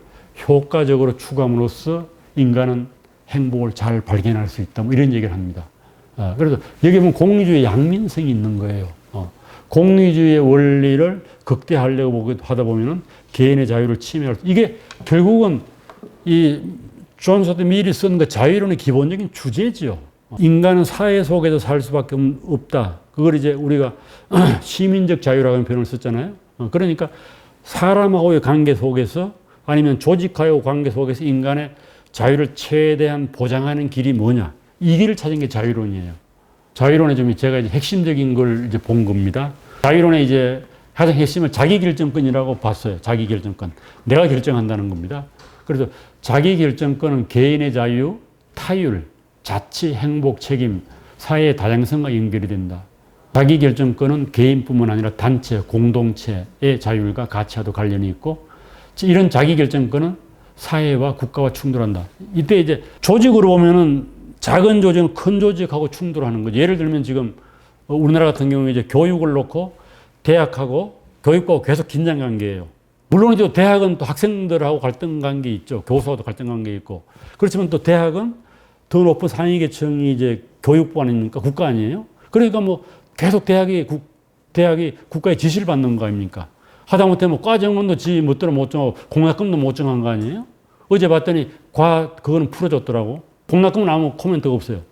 효과적으로 추구함으로써 인간은 행복을 잘 발견할 수 있다. 뭐 이런 얘기를 합니다. 그래서 여기 보면 공리주의 양면성이 있는 거예요. 공리주의의 원리를 극대화하려고 하다 보면은 개인의 자유를 침해할 수. 이게 결국은 이 존 스튜어트 밀이 쓴 그 자유론의 기본적인 주제지요. 인간은 사회 속에서 살 수밖에 없다. 그걸 이제 우리가 시민적 자유라고 하는 표현을 썼잖아요. 그러니까 사람하고의 관계 속에서 아니면 조직하고의 관계 속에서 인간의 자유를 최대한 보장하는 길이 뭐냐. 이 길을 찾은 게 자유론이에요. 자유론의 좀 제가 이제 핵심적인 걸 이제 본 겁니다. 자유론의 이제 가장 핵심을 자기결정권이라고 봤어요. 자기결정권. 내가 결정한다는 겁니다. 그래서 자기결정권은 개인의 자유, 타율, 자치, 행복, 책임, 사회의 다양성과 연결이 된다. 자기결정권은 개인뿐만 아니라 단체, 공동체의 자율과 가치와도 관련이 있고 이런 자기결정권은 사회와 국가와 충돌한다. 이때 이제 조직으로 보면은 작은 조직은 큰 조직하고 충돌하는 거죠. 예를 들면 지금 우리나라 같은 경우에 이제 교육을 놓고 대학하고 교육과고 계속 긴장 관계예요. 물론 이제 대학은 또 학생들하고 갈등 관계 있죠. 교수와도 갈등 관계 있고. 그렇지만 또 대학은 더 높은 상위 계층이 이제 교육부 아닙니까? 국가 아니에요? 그러니까 뭐 계속 대학이 국가의 지시를 받는 거 아닙니까? 하다못해 뭐 과정원도 지 멋대로 못 정하고 공학금도 못 정한 거 아니에요? 어제 봤더니 그거는 풀어줬더라고. 공학금은 아무 코멘트가 없어요.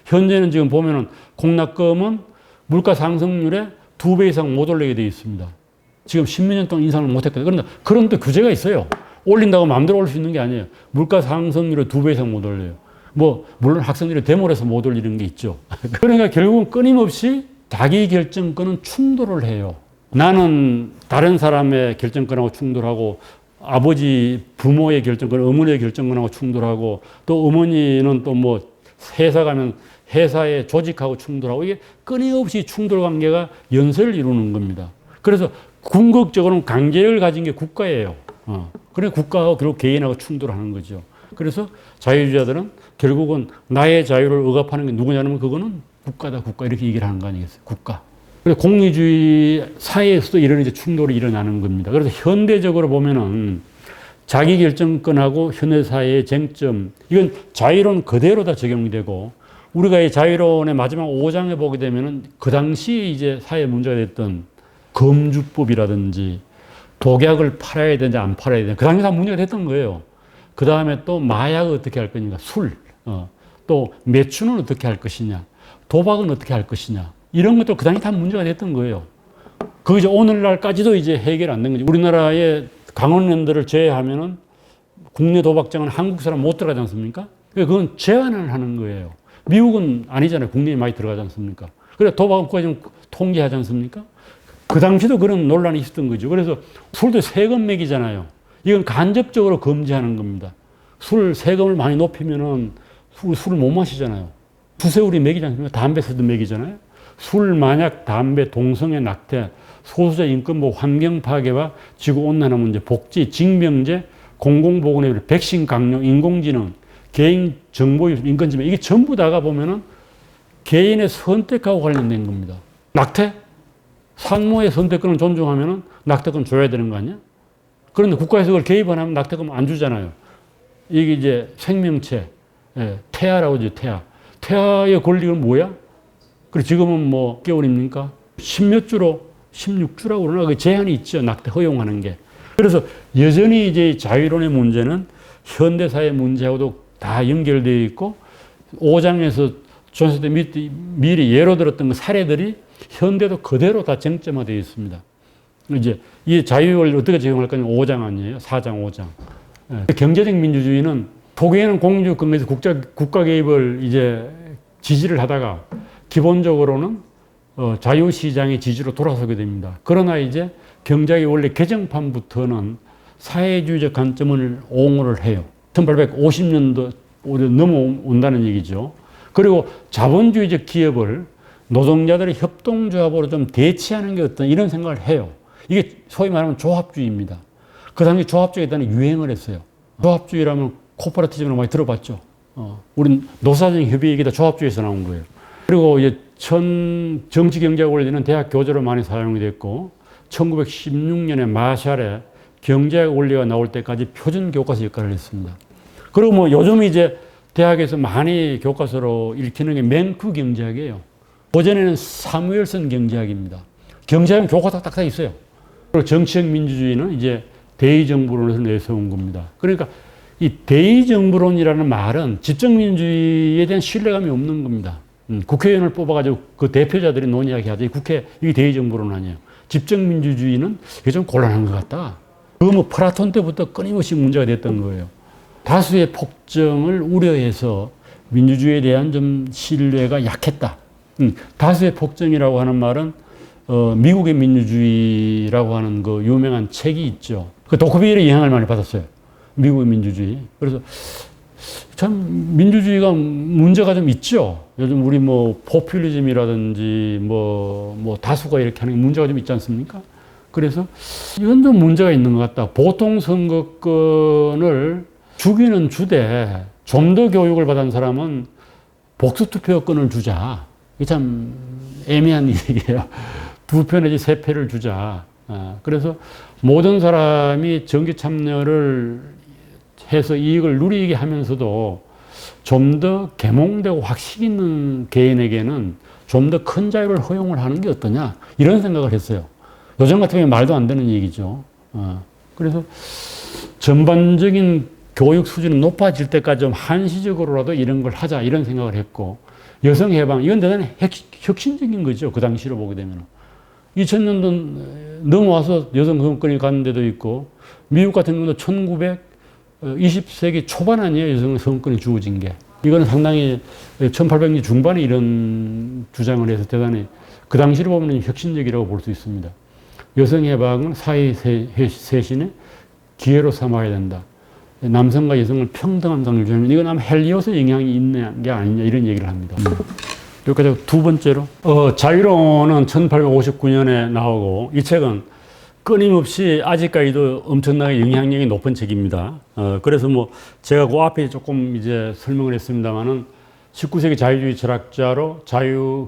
현재는 지금 보면은 공학금은 물가 상승률에 2배 이상 못 올리게 되어 있습니다. 지금 10몇 년 동안 인상을 못 했거든요. 그런데 그런 또 규제가 있어요. 올린다고 마음대로 올릴 수 있는 게 아니에요. 물가 상승률에 2배 이상 못 올려요. 뭐, 물론 학생들이 데모를 해서 못 올리는 게 있죠. 그러니까 결국은 끊임없이 자기 결정권은 충돌을 해요. 나는 다른 사람의 결정권하고 충돌하고 아버지, 부모의 결정권, 어머니의 결정권하고 충돌하고 또 어머니는 또 뭐 회사 가면 회사의 조직하고 충돌하고 이게 끊임없이 충돌 관계가 연쇄를 이루는 겁니다. 그래서 궁극적으로는 강제력을 가진 게 국가예요. 그래 국가하고 결국 개인하고 충돌하는 거죠. 그래서 자유주의자들은 결국은 나의 자유를 억압하는 게 누구냐면 그거는 국가다, 국가 이렇게 얘기를 하는 거 아니겠어요? 국가. 그래서 공리주의 사회에서도 이런 이제 충돌이 일어나는 겁니다. 그래서 현대적으로 보면은 자기결정권하고 현대사회의 쟁점, 이건 자유론 그대로 다 적용이 되고, 우리가 이 자유론의 마지막 5장에 보게 되면은 그 당시에 이제 사회 문제가 됐던 검주법이라든지 독약을 팔아야 되는지 안 팔아야 되는지 그 당시에 다 문제가 됐던 거예요. 그 다음에 또 마약을 어떻게 할 거냐, 술, 또 매춘은 어떻게 할 것이냐, 도박은 어떻게 할 것이냐, 이런 것도 그 당시 다 문제가 됐던 거예요. 그게 이제 오늘날까지도 이제 해결 안 된 거죠. 우리나라의 강원랜드를 제외하면은 국내 도박장은 한국 사람 못 들어가지 않습니까? 그건 제한을 하는 거예요. 미국은 아니잖아요. 국내에 많이 들어가지 않습니까? 그래 도박은 국가 좀 통제하지 않습니까? 그 당시도 그런 논란이 있었던 거죠. 그래서 술도 세금 매기잖아요. 이건 간접적으로 금지하는 겁니다. 술 세금을 많이 높이면은 술을 못 마시잖아요. 수세우리 매기지 않습니까? 담배세도 매기잖아요. 술, 마약, 담배, 동성애, 낙태, 소수자 인권보호, 환경 파괴와 지구온난화 문제, 복지, 징병제, 공공보건의 백신 강요, 인공지능, 개인 정보유출, 인권침해 이게 전부 다가 보면은 개인의 선택하고 관련된 겁니다. 낙태? 산모의 선택권을 존중하면은 낙태권 줘야 되는 거 아니야? 그런데 국가에서 그걸 개입 안 하면 낙태권 안 주잖아요. 이게 이제 생명체, 태아라고 하죠, 태아. 태아의 권리는 뭐야? 그리고 지금은 뭐 개월입니까? 10몇 주로, 16주라고 그러나 그 제한이 있죠. 낙태 허용하는 게. 그래서 여전히 이제 자유론의 문제는 현대사회 문제하고도 다 연결되어 있고 5장에서 존 스튜어트 밀이 예로 들었던 그 사례들이 현대도 그대로 다 쟁점화되어 있습니다. 이제 이 자유를 어떻게 적용할 거냐 5장 아니에요? 4장, 5장. 예. 경제적 민주주의는 초기에는 공주 근거에서 국가 개입을 이제 지지를 하다가 기본적으로는 자유시장의 지지로 돌아서게 됩니다. 그러나 이제 경제의 원래 개정판부터는 사회주의적 관점을 옹호를 해요. 1850년도 넘어온다는 얘기죠. 그리고 자본주의적 기업을 노동자들의 협동조합으로 좀 대체하는 게 어떤 이런 생각을 해요. 이게 소위 말하면 조합주의입니다. 그 당시 조합주의에 대한 유행을 했어요. 조합주의라면 코퍼레티즘을 많이 들어봤죠. 우린 노사정 협의 얘기다 조합주의에서 나온 거예요. 그리고 이제 정치경제학 원리는 대학 교재로 많이 사용이 됐고 1916년에 마샬의 경제학 원리가 나올 때까지 표준 교과서 역할을 했습니다. 그리고 뭐 요즘 이제 대학에서 많이 교과서로 읽히는 게 맹크 경제학이에요. 고전에는 사무엘슨 경제학입니다. 경제학은 교과서 딱딱 있어요. 그리고 정치적 민주주의는 이제 대의정부론에서 내세운 겁니다. 그러니까 이 대의정부론이라는 말은 집정민주주의에 대한 신뢰감이 없는 겁니다. 국회의원을 뽑아가지고 그 대표자들이 논의하게 하죠. 이게 대의정부론 아니에요. 집정민주주의는 이게 좀 곤란한 것 같다. 그거 뭐 플라톤 때부터 끊임없이 문제가 됐던 거예요. 다수의 폭정을 우려해서 민주주의에 대한 좀 신뢰가 약했다. 다수의 폭정이라고 하는 말은 미국의 민주주의라고 하는 그 유명한 책이 있죠. 그 도크빌의 영향을 많이 받았어요. 미국의 민주주의. 그래서 참 민주주의가 문제가 좀 있죠. 요즘 우리 뭐 포퓰리즘이라든지 뭐 다수가 이렇게 하는 게 문제가 좀 있지 않습니까? 그래서 이건 좀 문제가 있는 것 같다. 보통 선거권을 주기는 주되 좀 더 교육을 받은 사람은 복수투표권을 주자. 이게 참 애매한 얘기예요. 2표 내지 3표를 주자. 그래서 모든 사람이 정기 참여를 해서 이익을 누리게 하면서도 좀 더 계몽되고 확신 있는 개인에게는 좀 더 큰 자유를 허용을 하는 게 어떠냐. 이런 생각을 했어요. 요즘 같으면 말도 안 되는 얘기죠. 그래서 전반적인 교육 수준이 높아질 때까지 좀 한시적으로라도 이런 걸 하자 이런 생각을 했고 여성 해방 이건 대단히 혁신적인 거죠. 그 당시로 보게 되면 2000년도 넘어와서 여성 선거권이 가는 데도 있고 미국 같은 경우도 20세기 초반 아니에요. 여성 선거권이 주어진 게. 이거는 상당히 1800년 중반에 이런 주장을 해서 대단히 그 당시로 보면 혁신적이라고 볼 수 있습니다. 여성 해방은 사회 쇄신의 기회로 삼아야 된다. 남성과 여성을 평등한 상을 주는 이건 아마 헬리오스 영향이 있는 게 아니냐 이런 얘기를 합니다. 여기까지 두 번째로 자유론은 1859년에 나오고 이 책은 끊임없이 아직까지도 엄청나게 영향력이 높은 책입니다. 그래서 뭐 제가 그 앞에 조금 이제 설명을 했습니다만은 19세기 자유주의 철학자로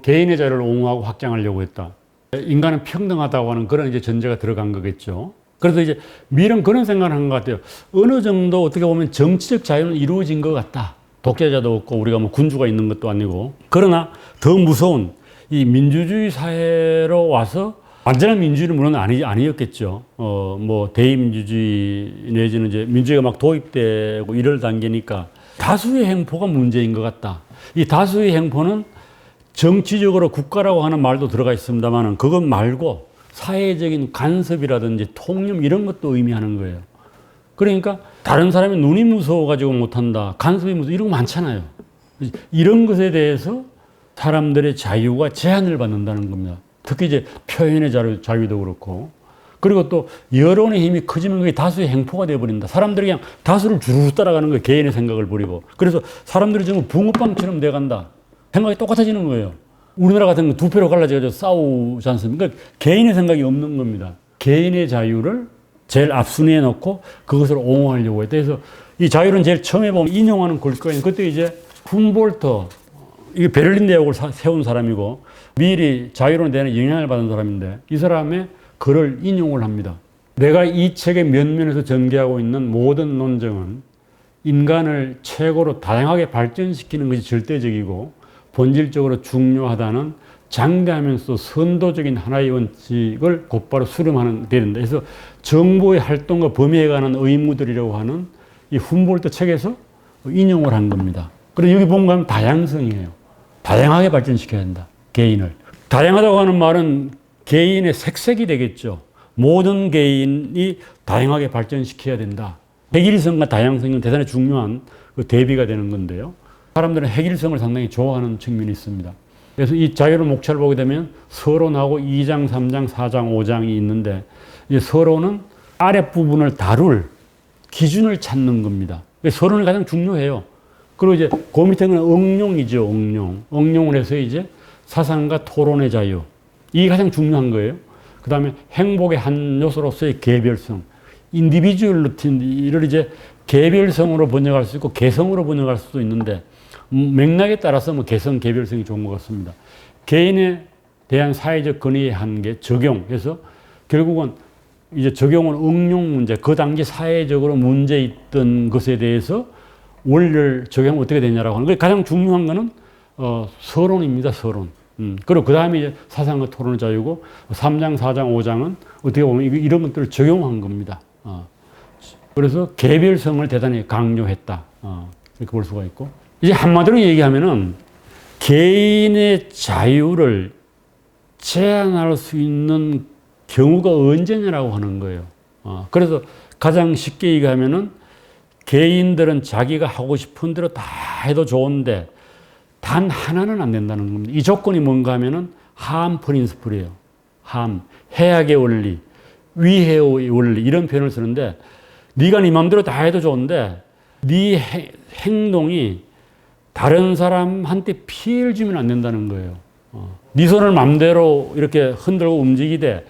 개인의 자유를 옹호하고 확장하려고 했다. 인간은 평등하다고 하는 그런 이제 전제가 들어간 거겠죠. 그래서 이제 밀은 그런 생각을 한 것 같아요. 어느 정도 어떻게 보면 정치적 자유는 이루어진 것 같다. 독재자도 없고 우리가 뭐 군주가 있는 것도 아니고. 그러나 더 무서운 이 민주주의 사회로 와서 완전한 민주주의는 물론 아니었겠죠. 뭐 대의민주주의 내지는 이제 민주주의가 막 도입되고 이럴 단계니까 다수의 행포가 문제인 것 같다. 이 다수의 행포는 정치적으로 국가라고 하는 말도 들어가 있습니다만 그것 말고 사회적인 간섭이라든지 통념 이런 것도 의미하는 거예요. 그러니까 다른 사람이 눈이 무서워가지고 못한다. 간섭이 무서워. 이런 거 많잖아요. 이런 것에 대해서 사람들의 자유가 제한을 받는다는 겁니다. 특히 이제 표현의 자유도 그렇고. 그리고 또 여론의 힘이 커지면 그게 다수의 행포가 되어버린다. 사람들이 그냥 다수를 주르르 따라가는 거예요. 개인의 생각을 버리고. 그래서 사람들이 전부 붕어빵처럼 돼간다. 생각이 똑같아지는 거예요. 우리나라 같은 거 2표로 갈라져가지고 싸우지 않습니까? 그러니까 개인의 생각이 없는 겁니다. 개인의 자유를 제일 앞순위에 놓고 그것을 옹호하려고 했다. 그래서 이 자유는 제일 처음에 보면 인용하는 글귀가 있는데 그때 이제 훔볼트, 이게 베를린 대학을 세운 사람이고 미리 자유론에 대한 영향을 받은 사람인데 이 사람의 글을 인용을 합니다. 내가 이 책의 면면에서 전개하고 있는 모든 논쟁은 인간을 최고로 다양하게 발전시키는 것이 절대적이고 본질적으로 중요하다는 장대하면서 선도적인 하나의 원칙을 곧바로 수렴하는 데 된다. 그래서 정부의 활동과 범위에 관한 의무들이라고 하는 이 훔볼트 책에서 인용을 한 겁니다. 그래서 여기 보면 다양성이에요. 다양하게 발전시켜야 한다. 개인을. 다양하다고 하는 말은 개인의 색색이 되겠죠. 모든 개인이 다양하게 발전시켜야 된다. 핵일성과 다양성은 대단히 중요한 그 대비가 되는 건데요. 사람들은 핵일성을 상당히 좋아하는 측면이 있습니다. 그래서 이 자유로운 목차를 보게 되면 서론하고 2장, 3장, 4장, 5장이 있는데 이제 서론은 아랫부분을 다룰 기준을 찾는 겁니다. 서론이 가장 중요해요. 그리고 이제 그 밑에는 응용이죠, 응용. 응용을 해서 이제 사상과 토론의 자유. 이게 가장 중요한 거예요. 그 다음에 행복의 한 요소로서의 개별성. 인디비주얼리티를 이제 개별성으로 번역할 수 있고 개성으로 번역할 수도 있는데 맥락에 따라서 뭐 개성, 개별성이 좋은 것 같습니다. 개인에 대한 사회적 권위의 한계, 적용해서 결국은 이제 적용은 응용 문제, 그 당시 사회적으로 문제 있던 것에 대해서 원리를 적용하면 어떻게 되냐라고 하는 거예요. 가장 중요한 거는 서론입니다, 서론. 그리고 그 다음에 이제 사상과 토론의 자유고 3장, 4장, 5장은 어떻게 보면 이런 것들을 적용한 겁니다. 그래서 개별성을 대단히 강조했다. 이렇게 볼 수가 있고. 이제 한마디로 얘기하면은 개인의 자유를 제한할 수 있는 경우가 언제냐라고 하는 거예요. 그래서 가장 쉽게 얘기하면은 개인들은 자기가 하고 싶은 대로 다 해도 좋은데 단 하나는 안 된다는 겁니다. 이 조건이 뭔가 하면은 함 프린스플이에요. 함, 해악의 원리, 위해의 원리 이런 표현을 쓰는데 네가 네 마음대로 다 해도 좋은데 네 행동이 다른 사람한테 피해를 주면 안 된다는 거예요. 네 손을 마음대로 이렇게 흔들고 움직이되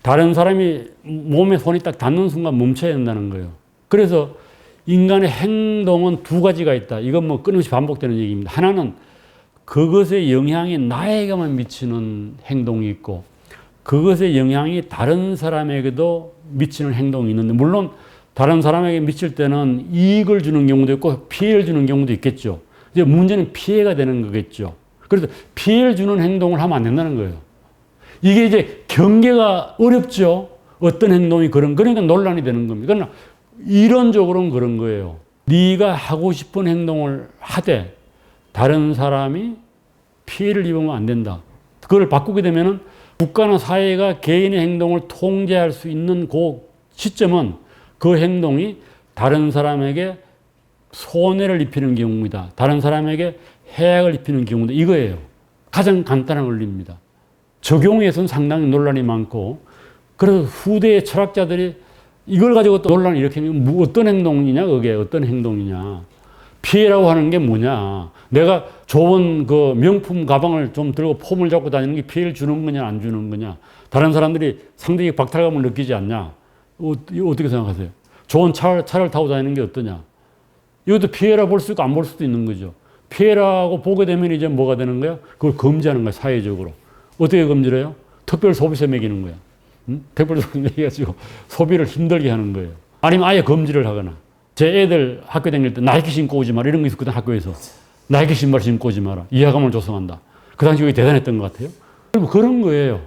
다른 사람이 몸에 손이 딱 닿는 순간 멈춰야 된다는 거예요. 그래서 인간의 행동은 두 가지가 있다. 이건 뭐 끊임없이 반복되는 얘기입니다. 하나는 그것의 영향이 나에게만 미치는 행동이 있고 그것의 영향이 다른 사람에게도 미치는 행동이 있는데 물론 다른 사람에게 미칠 때는 이익을 주는 경우도 있고 피해를 주는 경우도 있겠죠. 이제 문제는 피해가 되는 거겠죠. 그래서 피해를 주는 행동을 하면 안 된다는 거예요. 이게 이제 경계가 어렵죠. 어떤 행동이 그러니까 논란이 되는 겁니다. 그러나 이론적으로는 그런 거예요. 네가 하고 싶은 행동을 하되 다른 사람이 피해를 입으면 안 된다. 그걸 바꾸게 되면은 국가나 사회가 개인의 행동을 통제할 수 있는 그 시점은 그 행동이 다른 사람에게 손해를 입히는 경우이다. 다른 사람에게 해악을 입히는 경우다. 이거예요. 가장 간단한 원리입니다. 적용에서는 상당히 논란이 많고 그래서 후대의 철학자들이 이걸 가지고 또 논란을 일으키면 어떤 행동이냐 그게 어떤 행동이냐. 피해라고 하는 게 뭐냐. 내가 좋은 그 명품 가방을 좀 들고 폼을 잡고 다니는 게 피해를 주는 거냐 안 주는 거냐. 다른 사람들이 상대적 박탈감을 느끼지 않냐. 이거 어떻게 생각하세요? 좋은 차를 타고 다니는 게 어떠냐. 이것도 피해라 볼 수 있고 안 볼 수도 있는 거죠. 피해라고 보게 되면 이제 뭐가 되는 거야? 그걸 금지하는 거야, 사회적으로. 어떻게 금지를 해요? 특별 소비세 매기는 거야. 특별 소비세 매겨가지고 소비를 힘들게 하는 거예요. 아니면 아예 금지를 하거나. 제 애들 학교 다닐 때 나이키 신고 오지 마라. 이런 거 있었거든, 학교에서. 나이키 신발 신고 오지 마라. 이하감을 조성한다. 그 당시 그게 대단했던 것 같아요. 그런 거예요.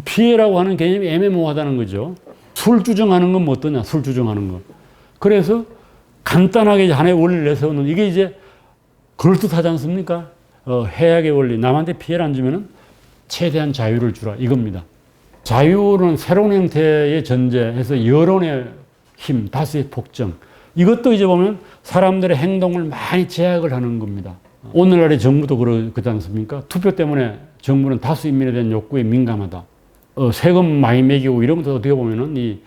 피해라고 하는 개념이 애매모호하다는 거죠. 술 주정하는 건 뭐 어떠냐, 술 주정하는 거. 그래서 간단하게 하나의 원리를 내세우는 이게 이제 그럴듯하지 않습니까? 해악의 원리. 남한테 피해를 안 주면은 최대한 자유를 주라. 이겁니다. 자유는 새로운 형태의 전제해서 여론의 힘, 다수의 폭정. 이것도 이제 보면 사람들의 행동을 많이 제약을 하는 겁니다. 오늘날의 정부도 그러지 않습니까? 투표 때문에 정부는 다수 인민에 대한 욕구에 민감하다. 세금 많이 매기고 이런 것도 어떻게 보면은 이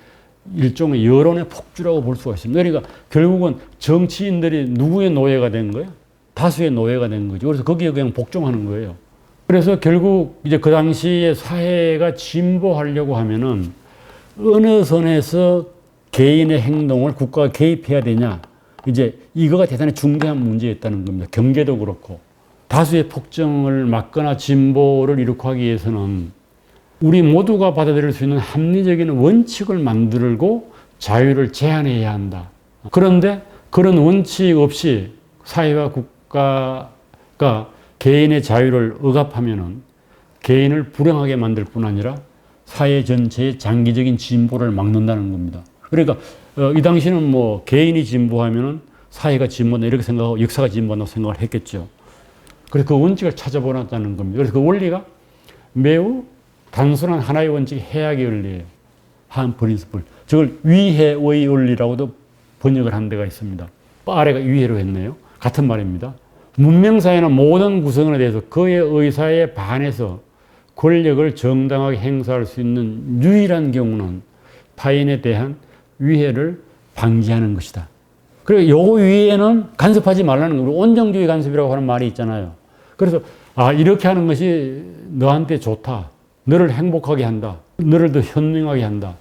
일종의 여론의 폭주라고 볼 수가 있습니다. 그러니까 결국은 정치인들이 누구의 노예가 된 거예요? 다수의 노예가 된 거죠. 그래서 거기에 그냥 복종하는 거예요. 그래서 결국 이제 그 당시에 사회가 진보하려고 하면은 어느 선에서 개인의 행동을 국가가 개입해야 되냐. 이제 이거가 대단히 중대한 문제였다는 겁니다. 경제도 그렇고. 다수의 폭정을 막거나 진보를 이룩 하기 위해서는 우리 모두가 받아들일 수 있는 합리적인 원칙을 만들고 자유를 제한해야 한다. 그런데 그런 원칙 없이 사회와 국가가 개인의 자유를 억압하면은 개인을 불행하게 만들 뿐 아니라 사회 전체의 장기적인 진보를 막는다는 겁니다. 그러니까 이 당시는 뭐 개인이 진보하면은 사회가 진보한다 이렇게 생각하고 역사가 진보한다고 생각을 했겠죠. 그래서 그 원칙을 찾아보았다는 겁니다. 그래서 그 원리가 매우 단순한 하나의 원칙이 해악의 원리예요. 한 프린시플. 저걸 위해의 원리라고도 번역을 한 데가 있습니다. 아래가 위해로 했네요. 같은 말입니다. 문명사회는 모든 구성원에 대해서 그의 의사에 반해서 권력을 정당하게 행사할 수 있는 유일한 경우는 타인에 대한 위해를 방지하는 것이다. 그리고 요 위에는 간섭하지 말라는 거고, 온정주의 간섭이라고 하는 말이 있잖아요. 그래서 이렇게 하는 것이 너한테 좋다. 너를 행복하게 한다. 너를 더 현명하게 한다.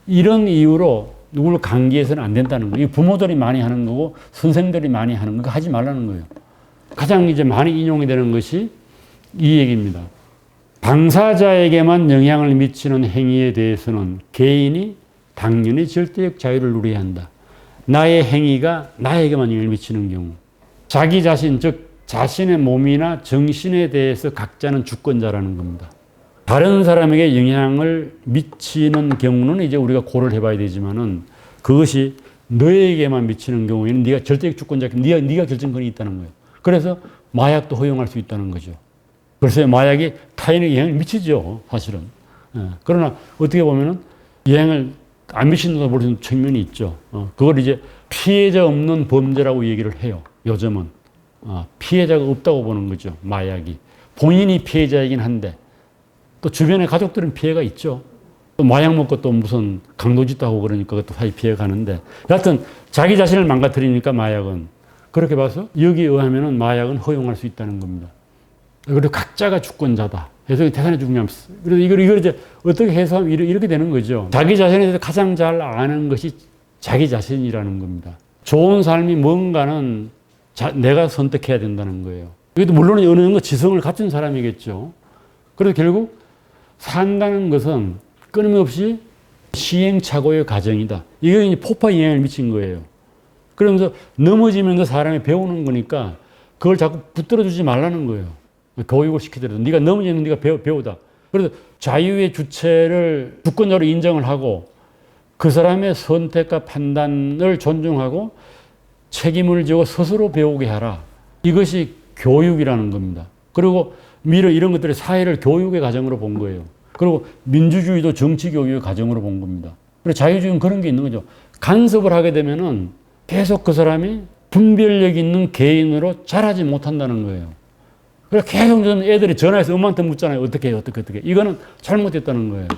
이런 이유로 누구를 강기해서는 안 된다는 거예요. 부모들이 많이 하는 거고 선생들이 많이 하는 거 하지 말라는 거예요. 가장 이제 많이 인용이 되는 것이 이 얘기입니다. 당사자에게만 영향을 미치는 행위에 대해서는 개인이 당연히 절대적 자유를 누려야 한다. 나의 행위가 나에게만 영향을 미치는 경우, 자기 자신, 즉 자신의 몸이나 정신에 대해서 각자는 주권자라는 겁니다. 다른 사람에게 영향을 미치는 경우는 이제 우리가 고려를 해봐야 되지만은, 그것이 너에게만 미치는 경우에는 네가 절대적 주권자, 네가 결정권이 있다는 거예요. 그래서 마약도 허용할 수 있다는 거죠. 그래서 마약이 타인에게 영향을 미치죠, 사실은. 그러나 어떻게 보면은 영향을 안 미친다고 볼 수 있는 측면이 있죠. 그걸 이제 피해자 없는 범죄라고 얘기를 해요, 요즘은. 피해자가 없다고 보는 거죠, 마약이. 본인이 피해자이긴 한데, 또 주변의 가족들은 피해가 있죠. 또 마약 먹고 또 무슨 강도짓도 하고 그러니까 그것도 사실 피해가 가는데, 여하튼 자기 자신을 망가뜨리니까 마약은, 그렇게 봐서 여기에 의하면은 마약은 허용할 수 있다는 겁니다. 그리고 각자가 주권자다. 그래서 대단히 중요합니다. 그래서 이걸 이제 어떻게 해석하면 이렇게 되는 거죠. 자기 자신에 대해서 가장 잘 아는 것이 자기 자신이라는 겁니다. 좋은 삶이 뭔가는 내가 선택해야 된다는 거예요. 이것도 물론 어느 정도 지성을 갖춘 사람이겠죠. 그래서 결국 산다는 것은 끊임없이 시행착오의 과정이다. 이게 이제 폭파 영향을 미친 거예요. 그러면서 넘어지면서 사람이 배우는 거니까 그걸 자꾸 붙들어주지 말라는 거예요. 교육을 시키더라도 네가 넘어지는 네가 배우다. 그래서 자유의 주체를 주권자로 인정을 하고 그 사람의 선택과 판단을 존중하고 책임을 지고 스스로 배우게 하라. 이것이 교육이라는 겁니다. 그리고 미래 이런 것들이 사회를 교육의 과정으로 본 거예요. 그리고 민주주의도 정치 교육의 과정으로 본 겁니다. 그리고 자유주의는 그런 게 있는 거죠. 간섭을 하게 되면은 계속 그 사람이 분별력 있는 개인으로 자라지 못한다는 거예요. 그래서 계속 애들이 전화해서 엄마한테 묻잖아요. 어떻게 해요? 어떻게. 이거는 잘못됐다는 거예요.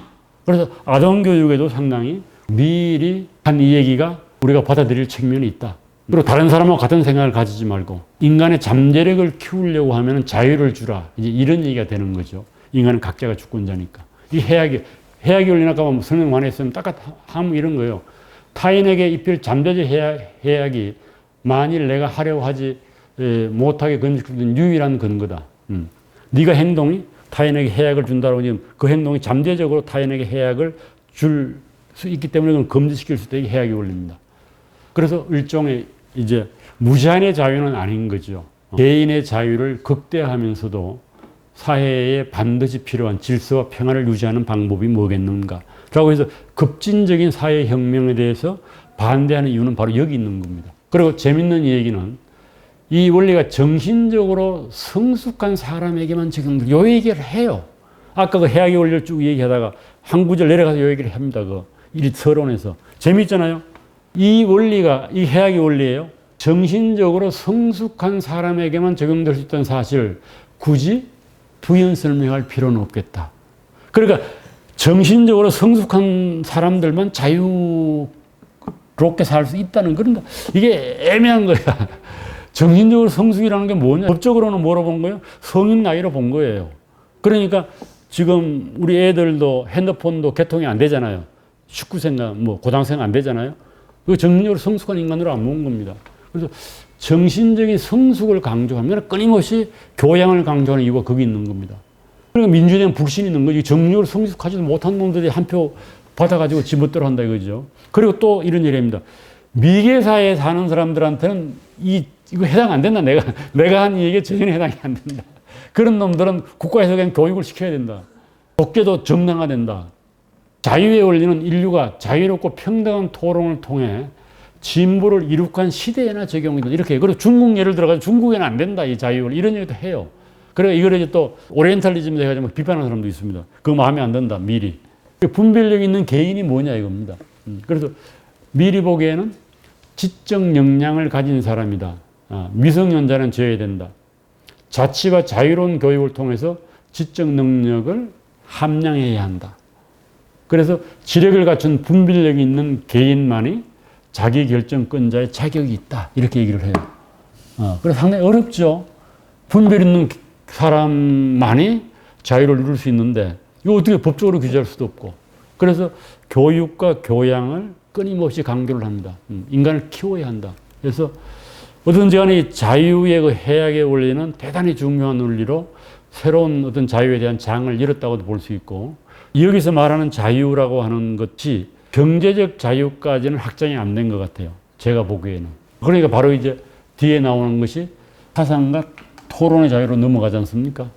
그래서 아동교육에도 상당히 미리 한 이 얘기가 우리가 받아들일 측면이 있다. 그리고 다른 사람하고 같은 생각을 가지지 말고 인간의 잠재력을 키우려고 하면 자유를 주라. 이제 이런 얘기가 되는 거죠. 인간은 각자가 주권자니까. 이 해악이 원리나 아까 설명 많이 했으면 딱 하면 이런 거예요. 타인에게 입힐 잠재적 해악이 만일 내가 하려고 하지 못하게 건축된 유일한 근거다. 네가 행동이 타인에게 해악을 준다고 하면 그 행동이 잠재적으로 타인에게 해악을 줄 수 있기 때문에 그걸 금지시킬 수 있다. 이게 해악의 원리입니다. 그래서 일종의 이제 무제한의 자유는 아닌 거죠. 개인의 자유를 극대화하면서도 사회에 반드시 필요한 질서와 평화를 유지하는 방법이 뭐겠는가. 라고 해서 급진적인 사회혁명에 대해서 반대하는 이유는 바로 여기 있는 겁니다. 그리고 재밌는 얘기는 이 원리가 정신적으로 성숙한 사람에게만 적용돼. 요 얘기를 해요. 아까 그 해악의 원리를 쭉 얘기하다가 한 구절 내려가서 요 얘기를 합니다. 이 서론에서. 재밌잖아요. 이 원리가, 이 해악의 원리예요. 정신적으로 성숙한 사람에게만 적용될 수 있다는 사실을 굳이 부연 설명할 필요는 없겠다. 그러니까 정신적으로 성숙한 사람들만 자유롭게 살 수 있다는 그런, 이게 애매한 거야. 정신적으로 성숙이라는 게 뭐냐? 법적으로는 뭐로 본 거예요? 성인 나이로 본 거예요. 그러니까 지금 우리 애들도 핸드폰도 개통이 안 되잖아요. 19세인가 뭐 고등학생 안 되잖아요. 그 정신적으로 성숙한 인간으로 안 본 겁니다. 그래서 정신적인 성숙을 강조하면 끊임없이 교양을 강조하는 이유가 거기 있는 겁니다. 그러니까 민주에 대한 불신이 있는 거지. 정신적으로 성숙하지도 못한 놈들이 한 표 받아가지고 지멋대로 한다 이거죠. 그리고 또 이런 얘기입니다. 미개사회에 사는 사람들한테는 이거 해당 안 된다. 내가 한 얘기에 전혀 해당이 안 된다. 그런 놈들은 국가에서 그냥 교육을 시켜야 된다. 독재도 정당화된다. 자유의 원리는 인류가 자유롭고 평등한 토론을 통해 진보를 이룩한 시대에나 적용이 된다. 이렇게. 그리고 중국 예를 들어가지고 중국에는 안 된다. 이 자유를. 이런 얘기도 해요. 그래 이걸 이제 또 오리엔탈리즘에 해가지고 비판하는 사람도 있습니다. 그거 마음에 안 든다 미리. 분별력 있는 개인이 뭐냐 이겁니다. 그래서 미리 보기에는 지적 역량을 가진 사람이다. 미성년자는 지어야 된다. 자치와 자유로운 교육을 통해서 지적 능력을 함양해야 한다. 그래서 지력을 갖춘 분별력이 있는 개인만이 자기결정권자의 자격이 있다. 이렇게 얘기를 해요. 그래서 상당히 어렵죠. 분별 있는 사람만이 자유를 누릴 수 있는데 이거 어떻게 법적으로 규제할 수도 없고. 그래서 교육과 교양을 끊임없이 강조를 합니다. 인간을 키워야 한다. 그래서 어떤지 간에 자유의 그 해악의 원리는 대단히 중요한 원리로 새로운 어떤 자유에 대한 장을 열었다고도 볼 수 있고, 여기서 말하는 자유라고 하는 것이 경제적 자유까지는 확정이 안 된 것 같아요. 제가 보기에는. 그러니까 바로 이제 뒤에 나오는 것이 사상과 토론의 자유로 넘어가지 않습니까?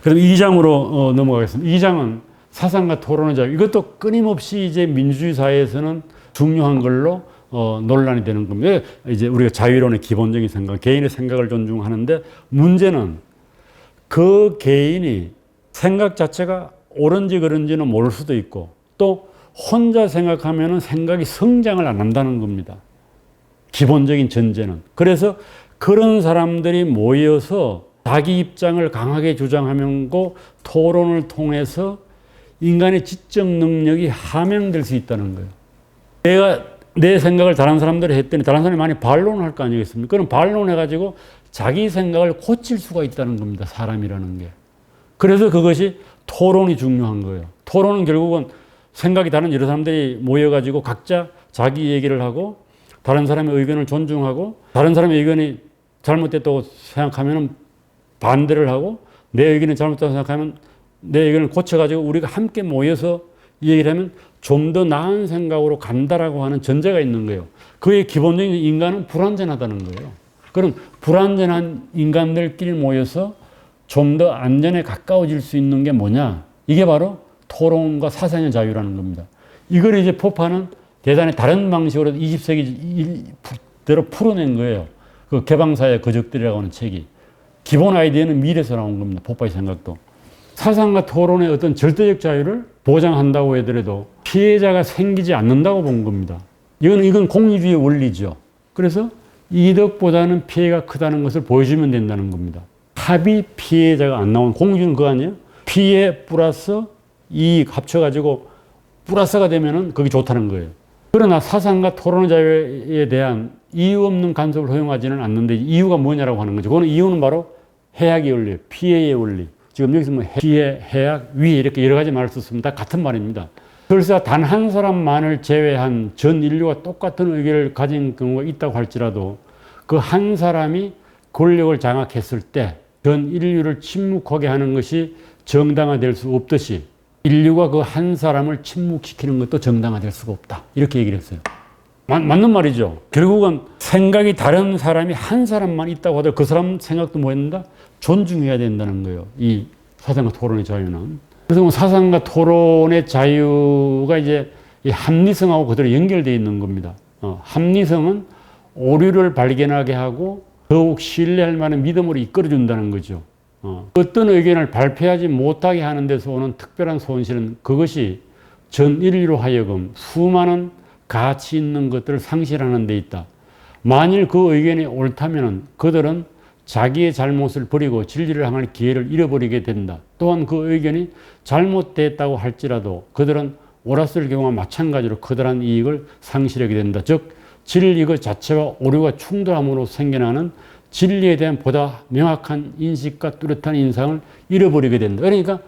그럼 2장으로 넘어가겠습니다. 2장은 사상과 토론의 자유. 이것도 끊임없이 이제 민주주의 사회에서는 중요한 걸로 논란이 되는 겁니다. 이제 우리가 자유론의 기본적인 생각, 개인의 생각을 존중하는데 문제는 그 개인이 생각 자체가 옳은지 그른지는 모를 수도 있고 또 혼자 생각하면 생각이 성장을 안 한다는 겁니다. 기본적인 전제는. 그래서 그런 사람들이 모여서 자기 입장을 강하게 주장하고 토론을 통해서 인간의 지적 능력이 함양될 수 있다는 거예요. 내가 내 생각을 다른 사람들이 했더니 다른 사람이 많이 반론을 할 거 아니겠습니까? 그럼 반론해가지고 자기 생각을 고칠 수가 있다는 겁니다. 사람이라는 게. 그래서 그것이 토론이 중요한 거예요. 토론은 결국은 생각이 다른 여러 사람들이 모여가지고 각자 자기 얘기를 하고 다른 사람의 의견을 존중하고 다른 사람의 의견이 잘못됐다고 생각하면 반대를 하고 내 의견이 잘못됐다고 생각하면 내 의견을 고쳐가지고 우리가 함께 모여서 얘기를 하면 좀 더 나은 생각으로 간다라고 하는 전제가 있는 거예요. 그의 기본적인 인간은 불완전하다는 거예요. 그럼 불완전한 인간들끼리 모여서 좀 더 안전에 가까워질 수 있는 게 뭐냐? 이게 바로 토론과 사상의 자유라는 겁니다. 이걸 이제 포파는 대단히 다른 방식으로 20세기대로 풀어낸 거예요. 그 개방사회 거적들이라고 하는 책이. 기본 아이디어는 미래에서 나온 겁니다. 포파의 생각도. 사상과 토론의 어떤 절대적 자유를 보장한다고 하더라도 피해자가 생기지 않는다고 본 겁니다. 이건 공리주의 원리죠. 그래서 이득보다는 피해가 크다는 것을 보여주면 된다는 겁니다. 합의 피해자가 안 나온 공리주의는 그거 아니에요? 피해 플러스 이익 합쳐가지고 플러스가 되면은 그게 좋다는 거예요. 그러나 사상과 토론의 자유에 대한 이유 없는 간섭을 허용하지는 않는데 이유가 뭐냐라고 하는 거죠. 그거는 이유는 바로 해악의 원리, 피해의 원리. 지금 여기서 뭐 피해, 해악, 위 이렇게 여러 가지 말을 썼습니다. 같은 말입니다. 설사 단 한 사람만을 제외한 전 인류가 똑같은 의견을 가진 경우가 있다고 할지라도 그 한 사람이 권력을 장악했을 때 전 인류를 침묵하게 하는 것이 정당화될 수 없듯이 인류가 그 한 사람을 침묵시키는 것도 정당화될 수가 없다. 이렇게 얘기를 했어요. 맞는 말이죠. 결국은 생각이 다른 사람이 한 사람만 있다고 하더라도 그 사람 생각도 뭐 했는가? 존중해야 된다는 거예요. 이 사상과 토론의 자유는. 그래서 사상과 토론의 자유가 이제 이 합리성하고 그대로 연결되어 있는 겁니다. 합리성은 오류를 발견하게 하고 더욱 신뢰할 만한 믿음으로 이끌어준다는 거죠. 어떤 의견을 발표하지 못하게 하는 데서 오는 특별한 손실은 그것이 전 인류로 하여금 수많은 가치 있는 것들을 상실하는 데 있다. 만일 그 의견이 옳다면 그들은 자기의 잘못을 버리고 진리를 향할 기회를 잃어버리게 된다. 또한 그 의견이 잘못됐다고 할지라도 그들은 옳았을 경우와 마찬가지로 커다란 이익을 상실하게 된다. 즉 진리 그 자체와 오류가 충돌함으로 생겨나는 진리에 대한 보다 명확한 인식과 뚜렷한 인상을 잃어버리게 된다. 그러니까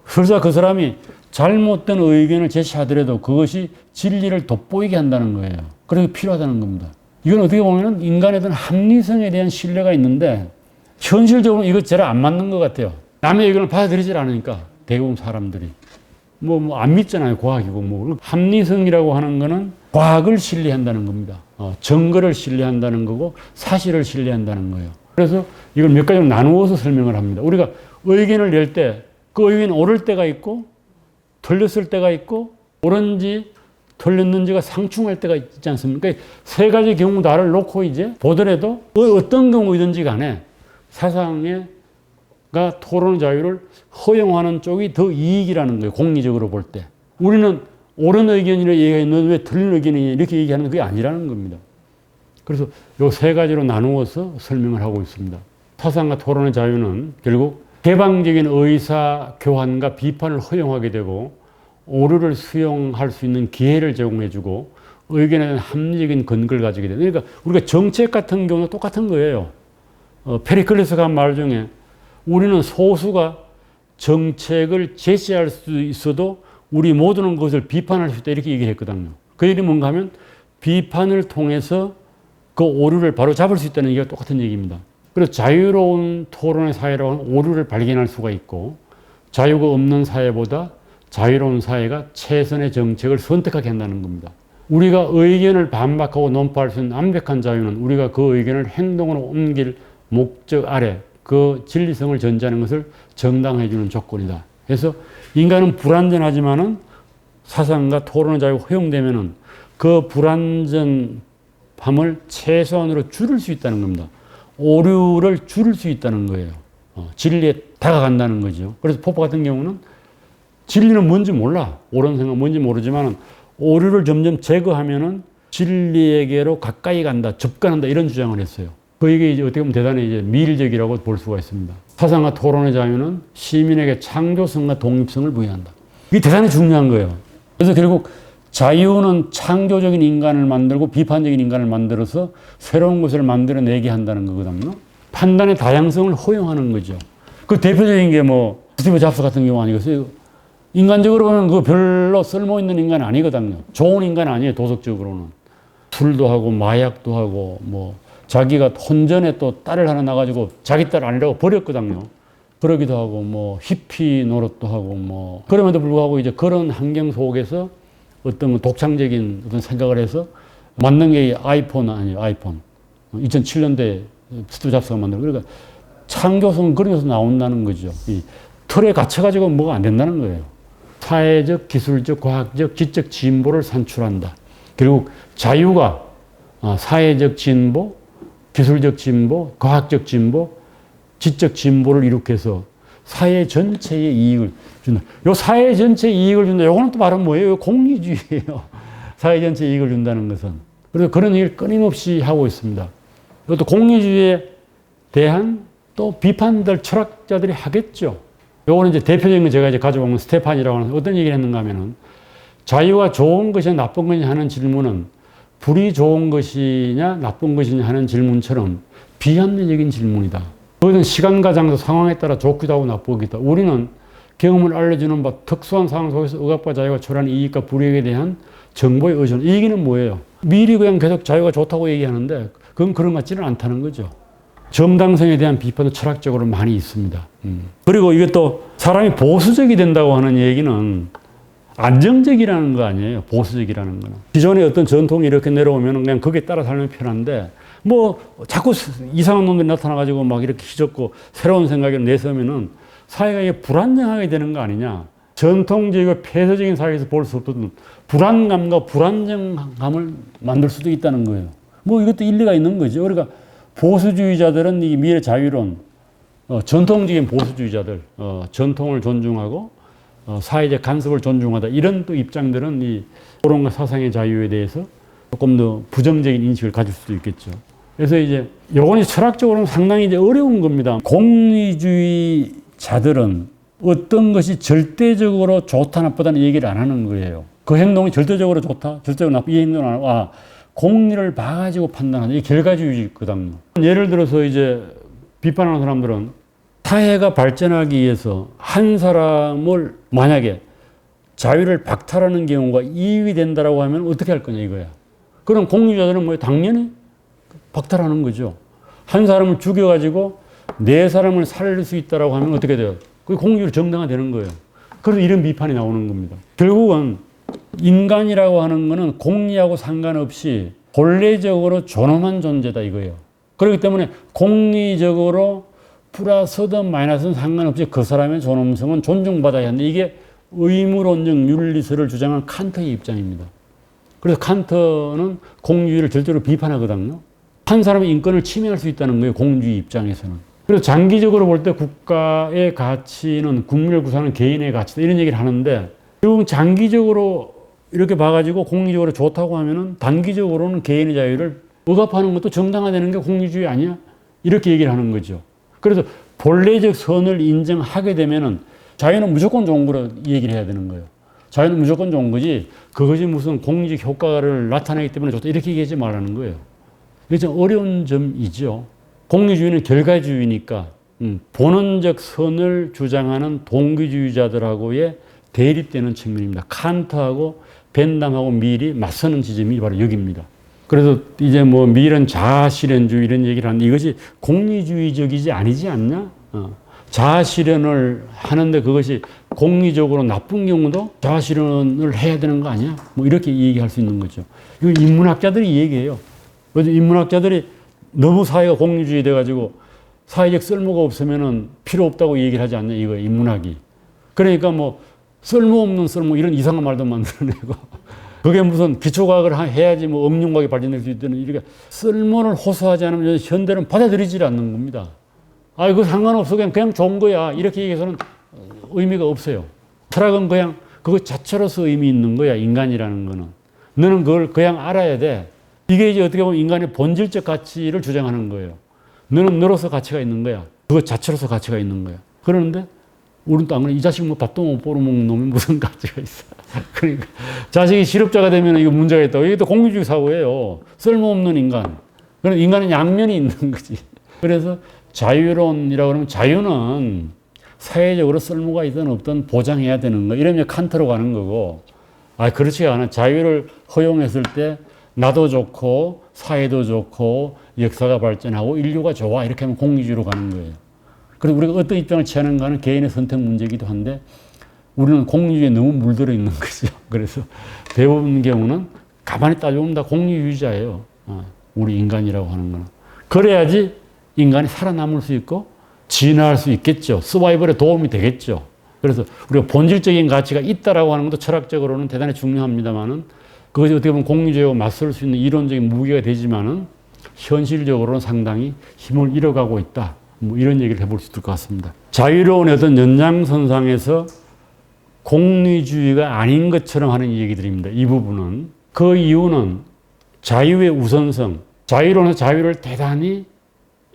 설사 그 사람이 잘못된 의견을 제시하더라도 그것이 진리를 돋보이게 한다는 거예요. 그래서 필요하다는 겁니다. 이건 어떻게 보면 인간에 대한 합리성에 대한 신뢰가 있는데 현실적으로 이거 잘 안 맞는 것 같아요. 남의 의견을 받아들이질 않으니까 대부분 사람들이 안 믿잖아요. 과학이고 합리성이라고 하는 거는 과학을 신뢰한다는 겁니다. 증거를 신뢰한다는 거고 사실을 신뢰한다는 거예요. 그래서 이걸 몇 가지로 나누어서 설명을 합니다. 우리가 의견을 낼 때 그 의견이 옳을 때가 있고 틀렸을 때가 있고 옳은지 틀렸는지가 상충할 때가 있지 않습니까? 세 가지 경우 다를 놓고 이제 보더라도 어떤 경우이든지 간에 사상가 토론 자유를 허용하는 쪽이 더 이익이라는 거예요. 공리적으로 볼 때. 우리는 옳은 의견이라 얘기하는 왜 틀린 의견이냐 이렇게 얘기하는 그게 아니라는 겁니다. 그래서 요 세 가지로 나누어서 설명을 하고 있습니다. 사상과 토론의 자유는 결국 개방적인 의사 교환과 비판을 허용하게 되고 오류를 수용할 수 있는 기회를 제공해주고 의견에 대한 합리적인 근거를 가지게 되는. 그러니까 우리가 정책 같은 경우는 똑같은 거예요. 페리클레스가 한 말 중에 우리는 소수가 정책을 제시할 수 있어도 우리 모두는 그것을 비판할 수 있다 이렇게 얘기했거든요. 그 얘기는 뭔가 하면 비판을 통해서 그 오류를 바로 잡을 수 있다는 얘기가 똑같은 얘기입니다. 그래서 자유로운 토론의 사회라고 하는 오류를 발견할 수가 있고 자유가 없는 사회보다 자유로운 사회가 최선의 정책을 선택하게 한다는 겁니다. 우리가 의견을 반박하고 논파할 수 있는 완벽한 자유는 우리가 그 의견을 행동으로 옮길 목적 아래 그 진리성을 전제하는 것을 정당화해 주는 조건이다. 그래서 인간은 불완전하지만은 사상과 토론의 자유가 허용되면은 그 불완전함을 최소한으로 줄일 수 있다는 겁니다. 오류를 줄일 수 있다는 거예요. 진리에 다가간다는 거죠. 그래서 포퍼 같은 경우는 진리는 뭔지 몰라. 옳은 생각 뭔지 모르지만 오류를 점점 제거하면은 진리에게로 가까이 간다, 접근한다 이런 주장을 했어요. 그게 이제 어떻게 보면 대단히 이제 미일적이라고 볼 수가 있습니다. 사상과 토론의 자유는 시민에게 창조성과 독립성을 부여한다. 이게 대단히 중요한 거예요. 그래서 결국 자유는 창조적인 인간을 만들고 비판적인 인간을 만들어서 새로운 것을 만들어내게 한다는 거거든요. 판단의 다양성을 허용하는 거죠. 그 대표적인 게 뭐 스티브 잡스 같은 경우 아니겠어요? 인간적으로 보면 그 별로 쓸모있는 인간 아니거든요. 좋은 인간 아니에요, 도덕적으로는. 술도 하고 마약도 하고 뭐 자기가 혼전에 또 딸을 하나 낳아가지고 자기 딸 아니라고 버렸거든요. 그러기도 하고 뭐 히피 노릇도 하고 뭐 그럼에도 불구하고 이제 그런 환경 속에서 어떤 독창적인 어떤 생각을 해서 만든 게 아이폰 아니에요, 아이폰. 2007년도에 스티브 잡스가 만든. 그러니까 창조성은 그런 데서 나온다는 거죠. 이 틀에 갇혀가지고 뭐가 안 된다는 거예요. 사회적, 기술적, 과학적, 지적 진보를 산출한다. 결국 자유가 사회적 진보, 기술적 진보, 과학적 진보, 지적 진보를 일으켜서 사회 전체의 이익을 준다. 요 사회 전체의 이익을 준다. 요거는 또 말은 뭐예요? 공리주의예요. 사회 전체의 이익을 준다는 것은. 그래서 그런 얘기를 끊임없이 하고 있습니다. 이것도 공리주의에 대한 또 비판들 철학자들이 하겠죠. 요거는 이제 대표적인 건 제가 이제 가져온 스테판이라고 하는 어떤 얘기를 했는가 하면은 자유가 좋은 것이냐 나쁜 것이냐 하는 질문은 불이 좋은 것이냐 나쁜 것이냐 하는 질문처럼 비합리적인 질문이다. 그것은 시간과 장소 상황에 따라 좋기도 하고 나쁘기도 하고 우리는 경험을 알려주는 바 특수한 상황 속에서 억압과 자유가 초래하는 이익과 불이익에 대한 정보에 의존. 이 얘기는 뭐예요? 미리 그냥 계속 자유가 좋다고 얘기하는데 그건 그런 것 같지는 않다는 거죠. 정당성에 대한 비판도 철학적으로 많이 있습니다. 그리고 이것도 사람이 보수적이 된다고 하는 얘기는 안정적이라는 거 아니에요. 보수적이라는 거는. 기존의 어떤 전통이 이렇게 내려오면 그냥 거기에 따라 살면 편한데 뭐 자꾸 이상한 놈들이 나타나가지고 막 이렇게 휘젓고 새로운 생각을 내세우면은 사회가 이게 불안정하게 되는 거 아니냐. 전통적이고 폐쇄적인 사회에서 볼 수 없던 불안감과 불안정감을 만들 수도 있다는 거예요. 뭐 이것도 일리가 있는 거죠. 그러니까 보수주의자들은 이 미래 자유론, 전통적인 보수주의자들, 전통을 존중하고 사회적 간섭을 존중하다 이런 또 입장들은 이 토론과 사상의 자유에 대해서 조금 더 부정적인 인식을 가질 수도 있겠죠. 그래서 이제 요거는 철학적으로는 상당히 이제 어려운 겁니다. 공리주의자들은 어떤 것이 절대적으로 좋다 나쁘다는 얘기를 안 하는 거예요. 그 행동이 절대적으로 좋다, 절대적으로 나쁘다 이 행동을 안 하고 공리를 봐가지고 판단하는 이 결과주의거든요. 예를 들어서 이제 비판하는 사람들은 사회가 발전하기 위해서 한 사람을 만약에 자유를 박탈하는 경우가 이익이 된다라고 하면 어떻게 할 거냐 이거야. 그럼 공리주의자들은 뭐 당연히 박탈하는 거죠. 한 사람을 죽여가지고 네 사람을 살릴 수 있다라고 하면 어떻게 돼요? 그게 공리주의로 정당화되는 거예요. 그래서 이런 비판이 나오는 겁니다. 결국은 인간이라고 하는 거는 공리하고 상관없이 본래적으로 존엄한 존재다 이거예요. 그렇기 때문에 공리적으로 플러스든 마이너스든 상관없이 그 사람의 존엄성은 존중받아야 한다. 이게 의무론적 윤리설을 주장한 칸트의 입장입니다. 그래서 칸트는 공주의를 절대로 비판하거든요. 한 사람의 인권을 침해할 수 있다는 거예요. 공주의 입장에서는. 그래서 장기적으로 볼 때 국가의 가치는 국민을 구성하는 개인의 가치다 이런 얘기를 하는데 결국 장기적으로 이렇게 봐가지고 공리적으로 좋다고 하면은 단기적으로는 개인의 자유를 억압하는 것도 정당화되는 게 공리주의 아니야? 이렇게 얘기를 하는 거죠. 그래서 본래적 선을 인정하게 되면은 자유는 무조건 좋은 거로 얘기를 해야 되는 거예요. 자유는 무조건 좋은 거지 그것이 무슨 공리적 효과를 나타내기 때문에 좋다 이렇게 얘기하지 말라는 거예요. 이게 좀 어려운 점이죠. 공리주의는 결과주의니까 본원적 선을 주장하는 동기주의자들하고의 대립되는 측면입니다. 칸트하고 벤담하고 밀이 맞서는 지점이 바로 여기입니다. 그래서 이제 뭐 밀은 자아실현주의 이런 얘기를 하는데 이것이 공리주의적이지 아니지 않냐? 자아실현을 하는데 그것이 공리적으로 나쁜 경우도 자아실현을 해야 되는 거 아니야? 뭐 이렇게 얘기할 수 있는 거죠. 이거 인문학자들이 얘기해요. 인문학자들이 너무 사회가 공리주의 돼가지고 사회적 쓸모가 없으면은 필요 없다고 얘기를 하지 않냐? 이거 인문학이. 그러니까 뭐 쓸모없는 쓸모 이런 이상한 말도 만들어내고 그게 무슨 기초과학을 해야지 뭐 음융과학이 발전될 수 있다는 이렇게 쓸모를 호소하지 않으면 현대는 받아들이질 않는 겁니다. 아, 이거 상관없어. 그냥 좋은 거야. 이렇게 얘기해서는 의미가 없어요. 철학은 그냥 그것 자체로서 의미 있는 거야. 인간이라는 거는. 너는 그걸 그냥 알아야 돼. 이게 이제 어떻게 보면 인간의 본질적 가치를 주장하는 거예요. 너는 너로서 가치가 있는 거야. 그것 자체로서 가치가 있는 거야. 그러는데 우리는 또 안 그래. 이 자식 뭐 밥도 못 벌어먹는 놈이 무슨 가치가 있어. 그러니까 자식이 실업자가 되면 이거 문제가 있다고. 이게 또 공리주의 사고예요. 쓸모없는 인간. 그런 인간은 양면이 있는 거지. 그래서 자유론이라고 하면 자유는 사회적으로 쓸모가 있든 없든 보장해야 되는 거. 이러면 칸트로 가는 거고. 아, 그렇지 않아. 자유를 허용했을 때 나도 좋고 사회도 좋고 역사가 발전하고 인류가 좋아. 이렇게 하면 공리주의로 가는 거예요. 그래서 우리가 어떤 입장을 취하는가는 개인의 선택 문제이기도 한데 우리는 공리주의에 너무 물들어 있는 거죠. 그래서 대부분 경우는 가만히 따져보면 다 공리주의자예요. 우리 인간이라고 하는 거는. 그래야지 인간이 살아남을 수 있고 진화할 수 있겠죠. 서바이벌에 도움이 되겠죠. 그래서 우리가 본질적인 가치가 있다라고 하는 것도 철학적으로는 대단히 중요합니다만은 그것이 어떻게 보면 공리주의와 맞설 수 있는 이론적인 무기가 되지만은 현실적으로는 상당히 힘을 잃어가고 있다. 뭐 이런 얘기를 해볼 수 있을 것 같습니다. 자유로운 어떤 연장선상에서 공리주의가 아닌 것처럼 하는 얘기들입니다. 이 부분은. 그 이유는 자유의 우선성, 자유론에서 자유를 대단히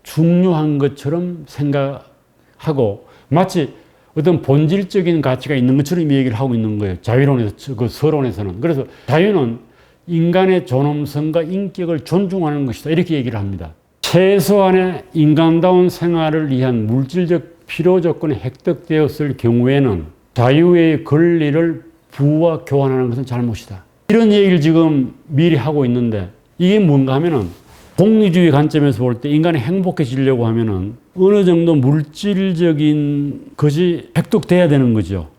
중요한 것처럼 생각하고 마치 어떤 본질적인 가치가 있는 것처럼 이 얘기를 하고 있는 거예요. 자유론에서, 그 서론에서는. 그래서 자유는 인간의 존엄성과 인격을 존중하는 것이다. 이렇게 얘기를 합니다. 최소한의 인간다운 생활을 위한 물질적 필요 조건이 획득되었을 경우에는 자유의 권리를 부와 교환하는 것은 잘못이다. 이런 얘기를 지금 미리 하고 있는데 이게 뭔가 하면은 공리주의 관점에서 볼 때 인간이 행복해지려고 하면은 어느 정도 물질적인 것이 획득돼야 되는 거죠.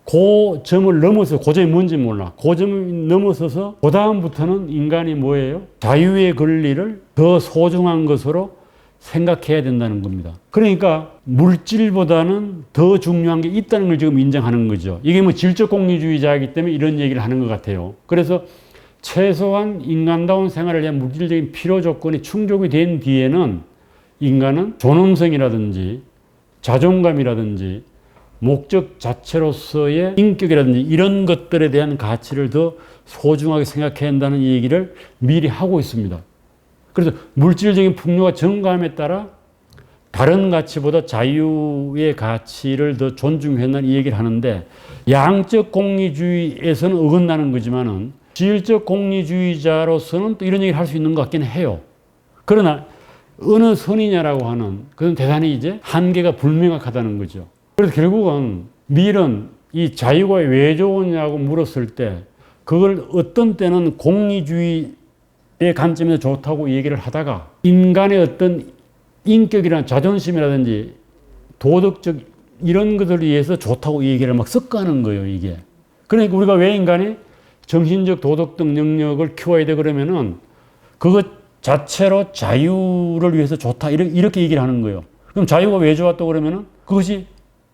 그 점을 넘어서, 그 점이 뭔지 몰라. 그 점을 넘어서서 그 다음부터는 인간이 뭐예요? 자유의 권리를 더 소중한 것으로 생각해야 된다는 겁니다. 그러니까 물질보다는 더 중요한 게 있다는 걸 지금 인정하는 거죠. 이게 뭐 질적 공리주의자이기 때문에 이런 얘기를 하는 것 같아요. 그래서 최소한 인간다운 생활을 위한 물질적인 필요 조건이 충족이 된 뒤에는 인간은 존엄성이라든지 자존감이라든지 목적 자체로서의 인격이라든지 이런 것들에 대한 가치를 더 소중하게 생각해야 한다는 얘기를 미리 하고 있습니다. 그래서 물질적인 풍요가 증가함에 따라 다른 가치보다 자유의 가치를 더 존중해야 한다는 얘기를 하는데 양적 공리주의에서는 어긋나는 거지만은 질적 공리주의자로서는 또 이런 얘기를 할 수 있는 것 같긴 해요. 그러나 어느 선이냐라고 하는 그건 대단히 이제 한계가 불명확하다는 거죠. 그래서 결국은 밀은 이 자유가 왜 좋으냐고 물었을 때 그걸 어떤 때는 공리주의의 관점에서 좋다고 얘기를 하다가 인간의 어떤 인격이나 자존심이라든지 도덕적 이런 것들에 의해서 좋다고 얘기를 막 섞어가는 거예요, 이게. 그러니까 우리가 왜 인간이 정신적 도덕적 능력을 키워야 돼 그러면은 그것 자체로 자유를 위해서 좋다 이렇게 얘기를 하는 거예요. 그럼 자유가 왜 좋았다고 그러면은 그것이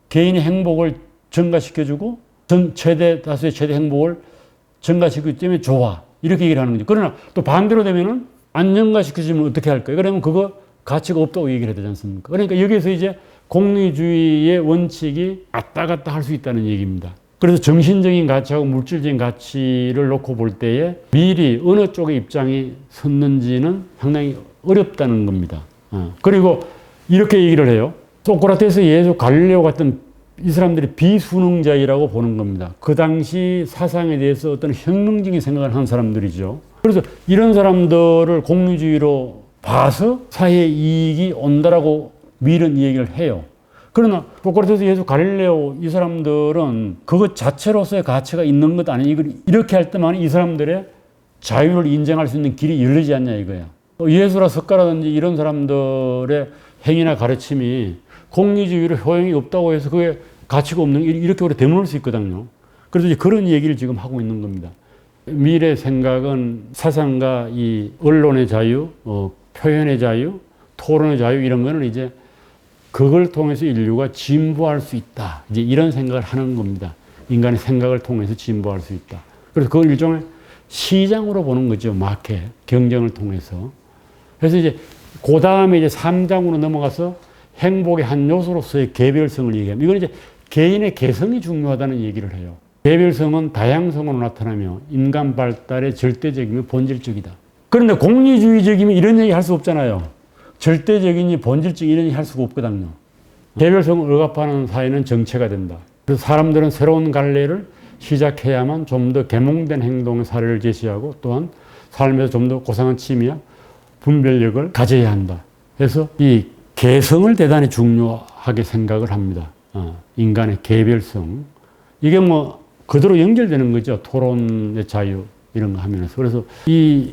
개인의 행복을 증가시켜주고 전 최대 다수의 최대 행복을 증가시키기 때문에 좋아 이렇게 얘기를 하는 거죠. 그러나 또 반대로 되면은 안 증가시켜주면 어떻게 할 거예요? 그러면 그거 가치가 없다고 얘기를 해야 되지 않습니까? 그러니까 여기에서 이제 공리주의의 원칙이 왔다 갔다 할 수 있다는 얘기입니다. 그래서 정신적인 가치하고 물질적인 가치를 놓고 볼 때에 미리 어느 쪽의 입장이 섰는지는 상당히 어렵다는 겁니다. 그리고 이렇게 얘기를 해요. 소크라테스, 예수, 갈릴레오 같은 이 사람들이 비수능자이라고 보는 겁니다. 그 당시 사상에 대해서 어떤 혁명적인 생각을 한 사람들이죠. 그래서 이런 사람들을 공리주의로 봐서 사회에 이익이 온다라고 미련 얘기를 해요. 그러나 소크라테스, 예수, 갈릴레오 이 사람들은 그것 자체로서의 가치가 있는 것 아니, 이걸 이렇게 할 때만 이 사람들의 자유를 인정할 수 있는 길이 열리지 않냐 이거야. 예수라 석가라든지 이런 사람들의 행위나 가르침이 공리주의로 효용이 없다고 해서 그게 가치가 없는 이렇게 우리 되물을 수 있거든요. 그래서 이제 그런 얘기를 지금 하고 있는 겁니다. 미래 생각은 사상과 이 언론의 자유, 표현의 자유, 토론의 자유 이런 거는 이제 그걸 통해서 인류가 진보할 수 있다. 이제 이런 생각을 하는 겁니다. 인간의 생각을 통해서 진보할 수 있다. 그래서 그걸 일종의 시장으로 보는 거죠. 마켓, 경쟁을 통해서. 그래서 이제 그 다음에 이제 3장으로 넘어가서 행복의 한 요소로서의 개별성을 얘기합니다. 이건 이제 개인의 개성이 중요하다는 얘기를 해요. 개별성은 다양성으로 나타나며 인간 발달의 절대적이며 본질적이다. 그런데 공리주의적이면 이런 얘기 할 수 없잖아요. 절대적이니 본질적인 이런 얘기 할 수가 없거든요. 개별성을 억압하는 사회는 정체가 된다. 그래서 사람들은 새로운 갈래를 시작해야만 좀 더 계몽된 행동의 사례를 제시하고 또한 삶에서 좀 더 고상한 취미와 분별력을 가져야 한다. 그래서 이 개성을 대단히 중요하게 생각을 합니다. 인간의 개별성. 이게 뭐 그대로 연결되는 거죠. 토론의 자유 이런 거 하면서. 그래서 이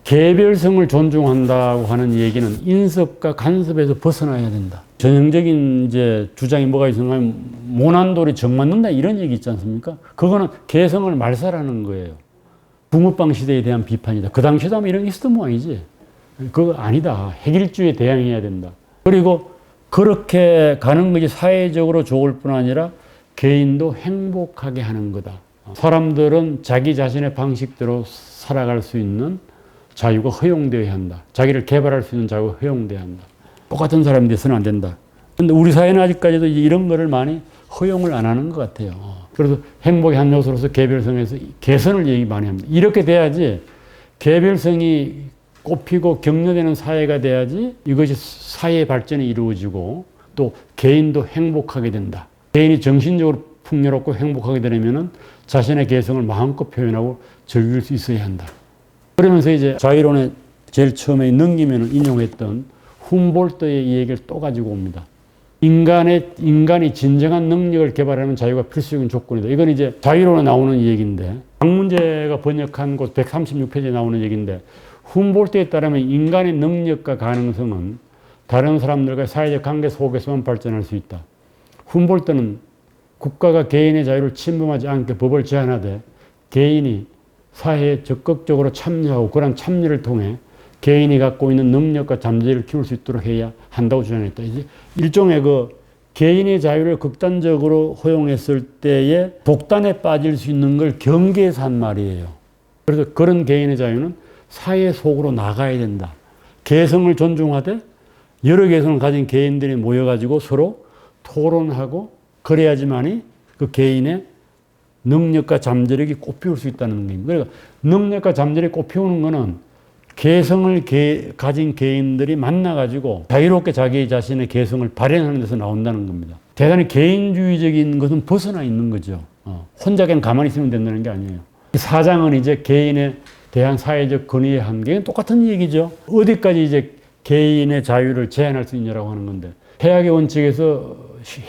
개별성을 존중한다고 하는 얘기는 인섭과 간섭에서 벗어나야 된다. 전형적인 이제 주장이 뭐가 있으면 모난돌이 정 맞는다 이런 얘기 있지 않습니까? 그거는 개성을 말살하는 거예요. 붕어빵 시대에 대한 비판이다. 그 당시에도 아마 이런 게 있었던 모양이지. 그거 아니다. 획일주의에 대항해야 된다. 그리고 그렇게 가는 것이 사회적으로 좋을 뿐 아니라 개인도 행복하게 하는 거다. 사람들은 자기 자신의 방식대로 살아갈 수 있는 자유가 허용되어야 한다. 자기를 개발할 수 있는 자유가 허용되어야 한다. 똑같은 사람이 돼서는 안 된다. 그런데 우리 사회는 아직까지도 이런 거를 많이 허용을 안 하는 것 같아요. 그래서 행복의 한 요소로서 개별성에서 개선을 얘기 많이 합니다. 이렇게 돼야지 개별성이 꼽히고 격려되는 사회가 돼야지 이것이 사회의 발전이 이루어지고 또 개인도 행복하게 된다. 개인이 정신적으로 풍요롭고 행복하게 되려면 자신의 개성을 마음껏 표현하고 즐길 수 있어야 한다. 그러면서 이제 자유론의 제일 처음에 능기면을 인용했던 훔볼트의 이 얘기를 또 가지고 옵니다. 인간이 진정한 능력을 개발하는 자유가 필수적인 조건이다. 이건 이제 자유론에 나오는 얘기인데 박문재가 번역한 곳 136페이지에 나오는 얘기인데 훔볼트에 따르면 인간의 능력과 가능성은 다른 사람들과 사회적 관계 속에서만 발전할 수 있다. 훔볼트는 국가가 개인의 자유를 침범하지 않게 법을 제한하되 개인이 사회에 적극적으로 참여하고 그런 참여를 통해 개인이 갖고 있는 능력과 잠재력을 키울 수 있도록 해야 한다고 주장했다. 이제 일종의 그 개인의 자유를 극단적으로 허용했을 때에 독단에 빠질 수 있는 걸 경계해서 한 말이에요. 그래서 그런 개인의 자유는 사회 속으로 나가야 된다. 개성을 존중하되 여러 개성을 가진 개인들이 모여가지고 서로 토론하고 그래야지만이 그 개인의 능력과 잠재력이 꽃피울 수 있다는 겁니다. 그러니까 능력과 잠재력이 꽃피우는 거는 개성을 가진 개인들이 만나가지고 자유롭게 자기 자신의 개성을 발현하는 데서 나온다는 겁니다. 대단히 개인주의적인 것은 벗어나 있는 거죠. 혼자 그냥 가만히 있으면 된다는 게 아니에요. 사장은 이제 개인에 대한 사회적 권위의 한계는 똑같은 얘기죠. 어디까지 이제 개인의 자유를 제한할 수 있냐라고 하는 건데 해악의 원칙에서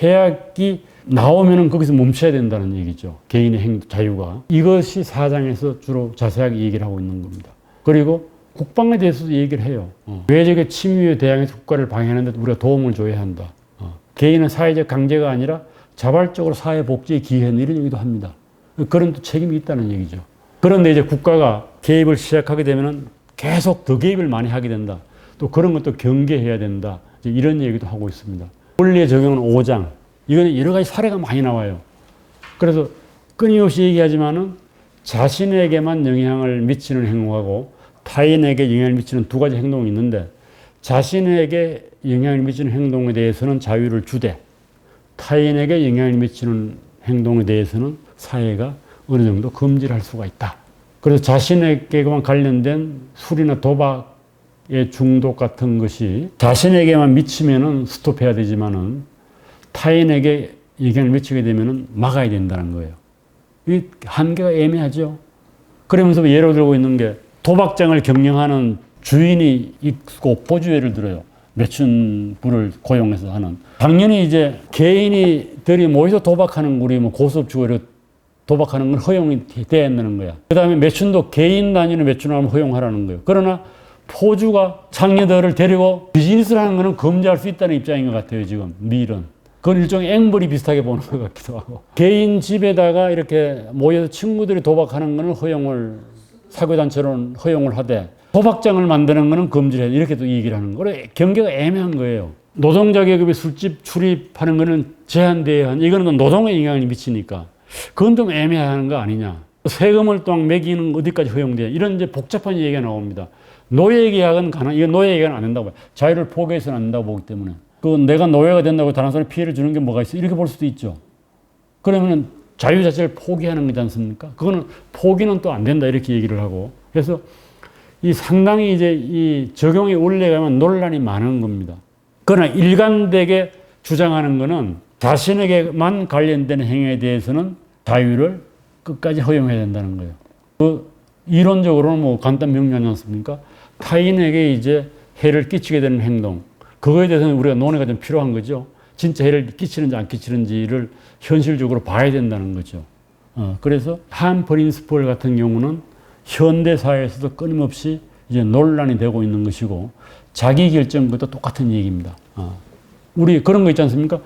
해악이 나오면은 거기서 멈춰야 된다는 얘기죠. 개인의 자유가. 이것이 4장에서 주로 자세하게 얘기를 하고 있는 겁니다. 그리고 국방에 대해서도 얘기를 해요. 외적의 침입에 대항해서 국가를 방해하는 데 우리가 도움을 줘야 한다. 개인은 사회적 강제가 아니라 자발적으로 사회 복지에 기여하는 이런 얘기도 합니다. 그런 또 책임이 있다는 얘기죠. 그런데 이제 국가가 개입을 시작하게 되면은 계속 더 개입을 많이 하게 된다. 또 그런 것도 경계해야 된다. 이런 얘기도 하고 있습니다. 원리의 적용은 5장. 이거는 여러 가지 사례가 많이 나와요. 그래서 끊임없이 얘기하지만은 자신에게만 영향을 미치는 행동하고 타인에게 영향을 미치는 두 가지 행동이 있는데 자신에게 영향을 미치는 행동에 대해서는 자유를 주되 타인에게 영향을 미치는 행동에 대해서는 사회가 어느 정도 금지를 할 수가 있다. 그래서 자신에게만 관련된 술이나 도박의 중독 같은 것이 자신에게만 미치면은 스톱해야 되지만은 타인에게 영향을 미치게 되면은 막아야 된다는 거예요. 이 한계가 애매하죠. 그러면서 예로 들고 있는 게 도박장을 경영하는 주인이 있고 보조회를 들어요. 몇천 불을 고용해서 하는. 당연히 이제 개인이들이 모여서 도박하는 우리 뭐 고수업주가 도박하는 건 허용이 돼야 한다는 거야. 그 다음에 매춘도 개인 단위로 매춘을 하면 허용하라는 거예요. 그러나 포주가 창녀들을 데리고 비즈니스를 하는 거는 금지할 수 있다는 입장인 것 같아요, 지금 미일은. 그건 일종의 앵벌이 비슷하게 보는 것 같기도 하고. 개인 집에다가 이렇게 모여서 친구들이 도박하는 거는 허용을, 사교단체로는 허용을 하되 도박장을 만드는 거는 금지를 해야 이렇게 또 얘기를 하는 거예요. 경계가 애매한 거예요. 노동자 계급이 술집 출입하는 거는 제한돼야 하는, 이거는 노동에 영향을 미치니까. 그건 좀 애매한 거 아니냐. 세금을 또 매기는 어디까지 허용돼? 이런 이제 복잡한 얘기가 나옵니다. 노예계약은 이건 노예계약은 안 된다고 봐요. 자유를 포기해서는 안 된다고 보기 때문에. 내가 노예가 된다고 다른 사람이 피해를 주는 게 뭐가 있어? 이렇게 볼 수도 있죠. 그러면 자유 자체를 포기하는 거지 않습니까? 그거는 포기는 또 안 된다 이렇게 얘기를 하고. 그래서 이 상당히 이제 이 적용이 올라가면 논란이 많은 겁니다. 그러나 일관되게 주장하는 거는 자신에게만 관련된 행위에 대해서는 자유를 끝까지 허용해야 된다는 거예요. 이론적으로는 뭐 간단 명료하지 않습니까? 타인에게 이제 해를 끼치게 되는 행동. 그거에 대해서는 우리가 논의가 좀 필요한 거죠. 진짜 해를 끼치는지 안 끼치는지를 현실적으로 봐야 된다는 거죠. 그래서 한 프린스플 같은 경우는 현대 사회에서도 끊임없이 이제 논란이 되고 있는 것이고 자기결정과도 똑같은 얘기입니다. 우리 그런 거 있지 않습니까?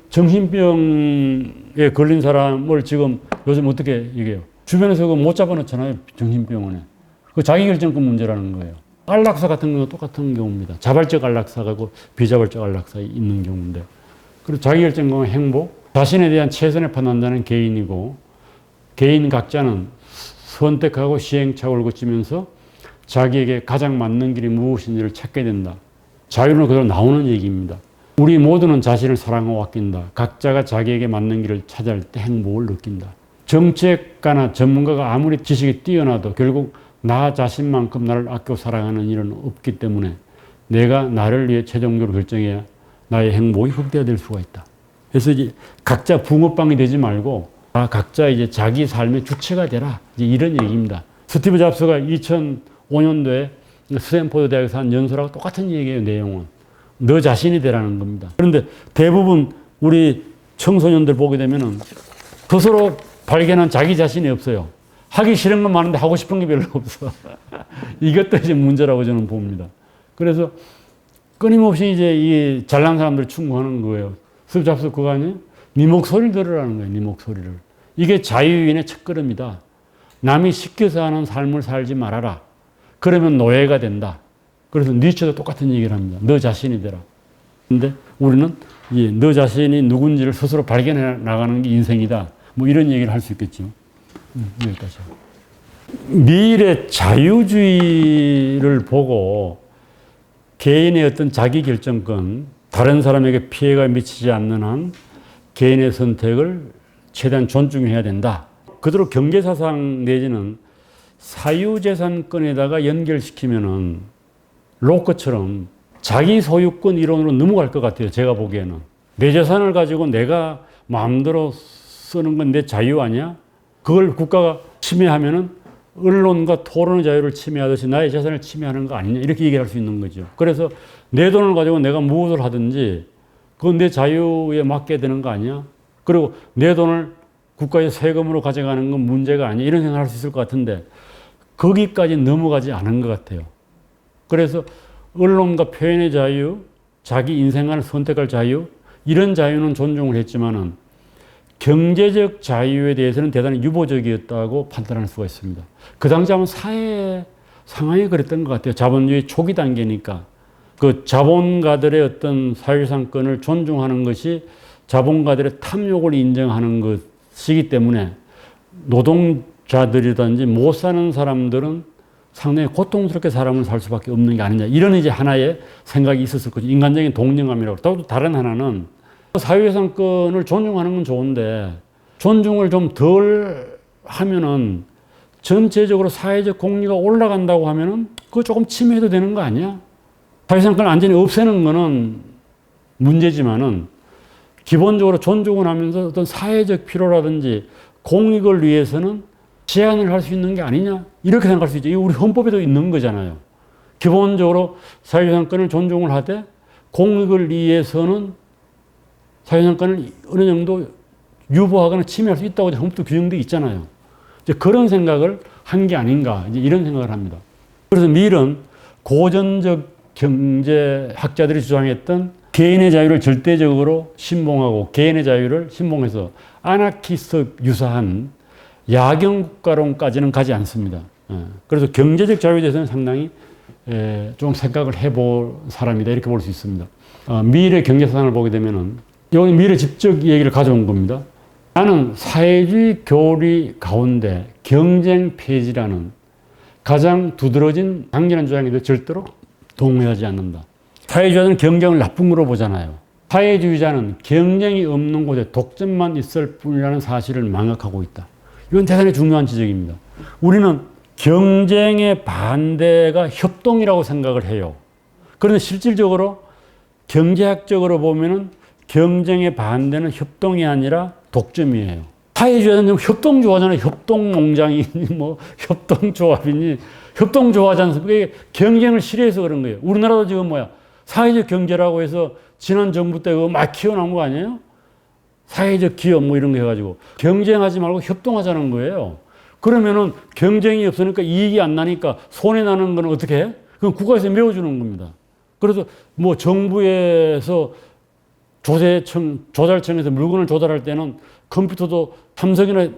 정신병에 걸린 사람을 지금 요즘 어떻게 얘기해요? 주변에서 그거 못 잡아놓잖아요. 정신병원에. 그 자기결정권 문제라는 거예요. 안락사 같은 경우도 똑같은 경우입니다. 자발적 안락사하고 비자발적 안락사 있는 경우인데. 그리고 자기결정권은 행복, 자신에 대한 최선의 판단자는 개인이고 개인 각자는 선택하고 시행착오를 거치면서 자기에게 가장 맞는 길이 무엇인지를 찾게 된다. 자유는 그대로 나오는 얘기입니다. 우리 모두는 자신을 사랑하고 아낀다. 각자가 자기에게 맞는 길을 찾아낼 때 행복을 느낀다. 정책가나 전문가가 아무리 지식이 뛰어나도 결국 나 자신만큼 나를 아끼고 사랑하는 일은 없기 때문에 내가 나를 위해 최종적으로 결정해야 나의 행복이 극대화될 수가 있다. 그래서 이제 각자 붕어빵이 되지 말고 각자 이제 자기 삶의 주체가 되라. 이제 이런 얘기입니다. 스티브 잡스가 2005년도에 스탠포드 대학에서 한 연설하고 똑같은 얘기예요, 내용은. 너 자신이 되라는 겁니다. 그런데 대부분 우리 청소년들 보게 되면은 스스로 발견한 자기 자신이 없어요. 하기 싫은 건 많은데 하고 싶은 게 별로 없어. 이것도 이제 문제라고 저는 봅니다. 그래서 끊임없이 이제 이 잘난 사람들 충고하는 거예요. 스티브 잡스 그거 아니에요? 네 목소리를 들으라는 거예요. 네 목소리를. 이게 자유인의 첫걸음이다. 남이 시켜서 하는 삶을 살지 말아라. 그러면 노예가 된다. 그래서 니체도 똑같은 얘기를 합니다. 너 자신이 되라. 근데 우리는 너 자신이 누군지를 스스로 발견해 나가는 게 인생이다. 뭐 이런 얘기를 할 수 있겠죠. 여기까지. 미일의 자유주의를 보고 개인의 어떤 자기 결정권, 다른 사람에게 피해가 미치지 않는 한 개인의 선택을 최대한 존중해야 된다. 그대로 경제사상 내지는 사유재산권에다가 연결시키면은 로커처럼 자기 소유권 이론으로 넘어갈 것 같아요. 제가 보기에는. 내 재산을 가지고 내가 마음대로 쓰는 건 내 자유 아니야? 그걸 국가가 침해하면은 언론과 토론의 자유를 침해하듯이 나의 재산을 침해하는 거 아니냐? 이렇게 얘기할 수 있는 거죠. 그래서 내 돈을 가지고 내가 무엇을 하든지 그건 내 자유에 맡게 되는 거 아니야? 그리고 내 돈을 국가의 세금으로 가져가는 건 문제가 아니야? 이런 생각을 할 수 있을 것 같은데 거기까지 넘어가지 않은 것 같아요. 그래서 언론과 표현의 자유, 자기 인생관을 선택할 자유, 이런 자유는 존중을 했지만은 경제적 자유에 대해서는 대단히 유보적이었다고 판단할 수가 있습니다. 그 당시 아마 사회 상황이 그랬던 것 같아요. 자본주의 초기 단계니까. 그 자본가들의 어떤 사유상권을 존중하는 것이 자본가들의 탐욕을 인정하는 것이기 때문에 노동자들이든지 못 사는 사람들은 상당히 고통스럽게 사람은 살 수밖에 없는 게 아니냐. 이런 이제 하나의 생각이 있었을 거죠. 인간적인 동정감이라고. 또 다른 하나는 사유재산권을 존중하는 건 좋은데 존중을 좀 덜 하면은 전체적으로 사회적 공리가 올라간다고 하면은 그거 조금 침해해도 되는 거 아니야? 사유재산권을 완전히 없애는 거는 문제지만은 기본적으로 존중을 하면서 어떤 사회적 필요라든지 공익을 위해서는 제한을 할 수 있는 게 아니냐? 이렇게 생각할 수 있죠. 이게 우리 헌법에도 있는 거잖아요. 기본적으로 사유재산권을 존중을 하되 공익을 위해서는 사유재산권을 어느 정도 유보하거나 침해할 수 있다고 헌법도 규정되어 있잖아요. 이제 그런 생각을 한 게 아닌가, 이제 이런 생각을 합니다. 그래서 밀은 고전적 경제학자들이 주장했던 개인의 자유를 절대적으로 신봉하고 개인의 자유를 신봉해서 아나키스트 유사한 야경국가론까지는 가지 않습니다. 그래서 경제적 자유에 대해서는 상당히 좀 생각을 해볼 사람이다, 이렇게 볼 수 있습니다. 밀의 경제사상을 보게 되면은 여기 밀의 직접 얘기를 가져온 겁니다. 나는 사회주의 교리 가운데 경쟁 폐지라는 가장 두드러진 강렬한 주장인데 절대로 동의하지 않는다. 사회주의자는 경쟁을 나쁜 거로 보잖아요. 사회주의자는 경쟁이 없는 곳에 독점만 있을 뿐이라는 사실을 망각하고 있다. 이건 대단히 중요한 지적입니다. 우리는 경쟁의 반대가 협동이라고 생각을 해요. 그런데 실질적으로 경제학적으로 보면은 경쟁의 반대는 협동이 아니라 독점이에요. 사회주의자는 협동 좋아하잖아요. 협동농장이니 뭐 협동조합이니 협동 좋아하지 않습니까? 이게 경쟁을 싫어해서 그런 거예요. 우리나라도 지금 뭐야 사회적 경제라고 해서 지난 정부 때 그거 막 키워나온 거 아니에요? 사회적 기업 뭐 이런 거 해가지고 경쟁하지 말고 협동하자는 거예요. 그러면은 경쟁이 없으니까 이익이 안 나니까 손해 나는 건 어떻게 해? 그건 국가에서 메워주는 겁니다. 그래서 뭐 정부에서 조달청에서 물건을 조달할 때는 컴퓨터도 삼성이나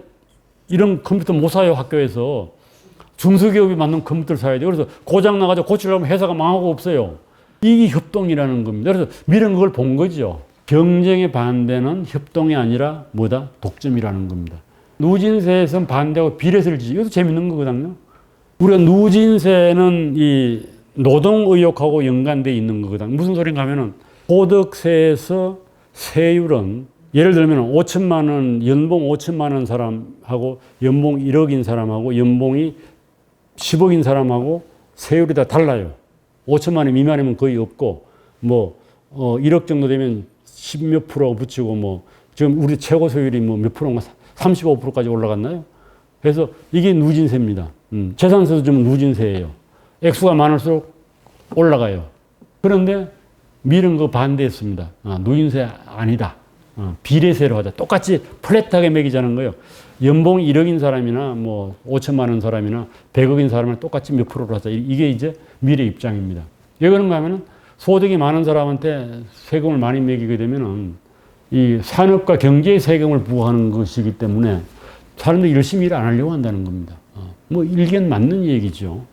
이런 컴퓨터 못 사요. 학교에서 중소기업이 만든 컴퓨터를 사야 돼요. 그래서 고장 나가지고 고치려면 회사가 망하고 없어요. 이게 협동이라는 겁니다. 그래서 밀은 그걸 본 거죠. 경쟁의 반대는 협동이 아니라 뭐다? 독점이라는 겁니다. 누진세에선 반대하고 비례세를 지지. 이것도 재밌는 거거든요. 우리가 누진세는 이 노동의욕하고 연관되어 있는 거거든요. 무슨 소린가 하면은 소득세에서 세율은 예를 들면 5천만 원, 연봉 5천만 원 사람하고 연봉 1억인 사람하고 연봉이 10억인 사람하고 세율이 다 달라요. 5천만 원 미만이면 거의 없고 뭐 1억 정도 되면 10몇 프로 붙이고 뭐 지금 우리 최고 세율이 뭐 몇 프로인가 35%까지 올라갔나요? 그래서 이게 누진세입니다. 재산세도 좀 누진세예요. 액수가 많을수록 올라가요. 그런데 밀은 그 반대했습니다. 누진세 아니다. 비례세로 하자. 똑같이 플랫하게 매기자는 거예요. 연봉이 1억인 사람이나 뭐 5천만 원 사람이나 100억인 사람이나 똑같이 몇 프로로 하자. 이게 이제 밀의 입장입니다. 왜 그런가 하면은 소득이 많은 사람한테 세금을 많이 매기게 되면은 이 산업과 경제에 세금을 부과하는 것이기 때문에 사람들이 열심히 일 안 하려고 한다는 겁니다. 뭐 일견 맞는 얘기죠.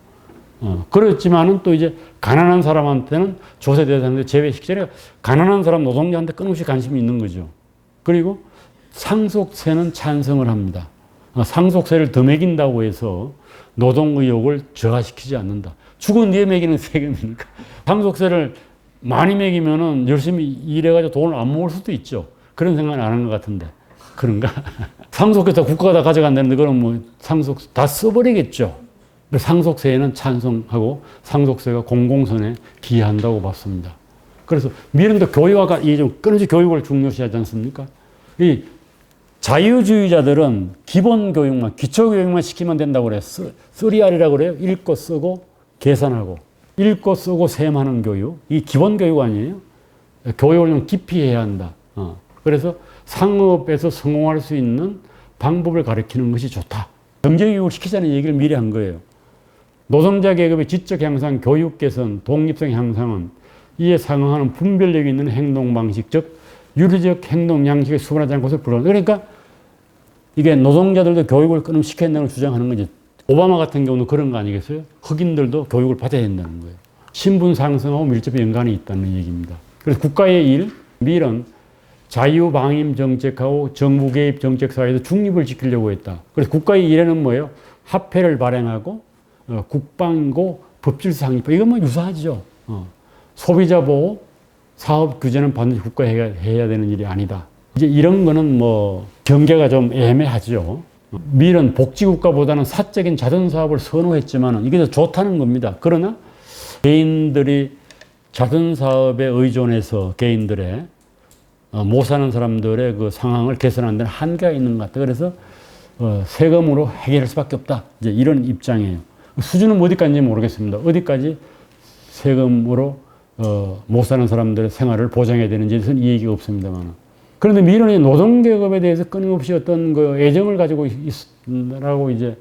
그렇지만은 또 이제 가난한 사람한테는 조세 대상에서 제외시키잖아요. 가난한 사람 노동자한테 끊임없이 관심이 있는 거죠. 그리고 상속세는 찬성을 합니다. 상속세를 더 매긴다고 해서 노동의욕을 저하시키지 않는다. 죽은 뒤에 매기는 세금이니까. 상속세를 많이 매기면은 열심히 일해가지고 돈을 안 모을 수도 있죠. 그런 생각은 안 한 것 같은데. 그런가? 상속해서 국가가 다 가져간다는데 그럼 뭐 상속 다 써버리겠죠. 상속세에는 찬성하고 상속세가 공공선에 기여한다고 봤습니다. 그래서 미련도 교육화가 좀 끊임없이 교육을 중요시하지 않습니까? 이 자유주의자들은 기본 교육만, 기초 교육만 시키면 된다고 그래요. 3R이라고 그래요. 읽고 쓰고 계산하고. 읽고 쓰고 셈하는 교육. 이 기본 교육 아니에요? 교육을 좀 깊이 해야 한다. 그래서 상업에서 성공할 수 있는 방법을 가르치는 것이 좋다. 경제교육을 시키자는 얘기를 미리 한 거예요. 노동자 계급의 지적 향상, 교육 개선, 독립성 향상은 이에 상응하는 분별력 있는 행동 방식, 즉 유리적 행동 양식에 수반하지 않고서 불가능. 그러니까 이게 노동자들도 교육을 끊임없이 시켜야 된다고 주장하는 거지. 오바마 같은 경우는 그런 거 아니겠어요? 흑인들도 교육을 받아야 된다는 거예요. 신분 상승하고 밀접히 연관이 있다는 얘기입니다. 그래서 국가의 일, 밀은 자유방임 정책하고 정부 개입 정책 사이에서 중립을 지키려고 했다. 그래서 국가의 일에는 뭐예요? 화폐를 발행하고 국방이고 법질상위법. 이건 뭐 유사하죠. 소비자 보호, 사업 규제는 반드시 국가가 해야 되는 일이 아니다. 이제 이런 거는 뭐 경계가 좀 애매하죠. 밀은 복지국가보다는 사적인 자선사업을 선호했지만 이게 더 좋다는 겁니다. 그러나 개인들이 자선사업에 의존해서 개인들의 못 사는 사람들의 그 상황을 개선하는 데는 한계가 있는 것 같다. 그래서 세금으로 해결할 수밖에 없다. 이제 이런 입장이에요. 수준은 어디까지인지 모르겠습니다. 어디까지 세금으로 못 사는 사람들의 생활을 보장해야 되는지에 대해서는 이 얘기가 없습니다만. 그런데 밀은 노동계급에 대해서 끊임없이 어떤 그 애정을 가지고 있다라고 이제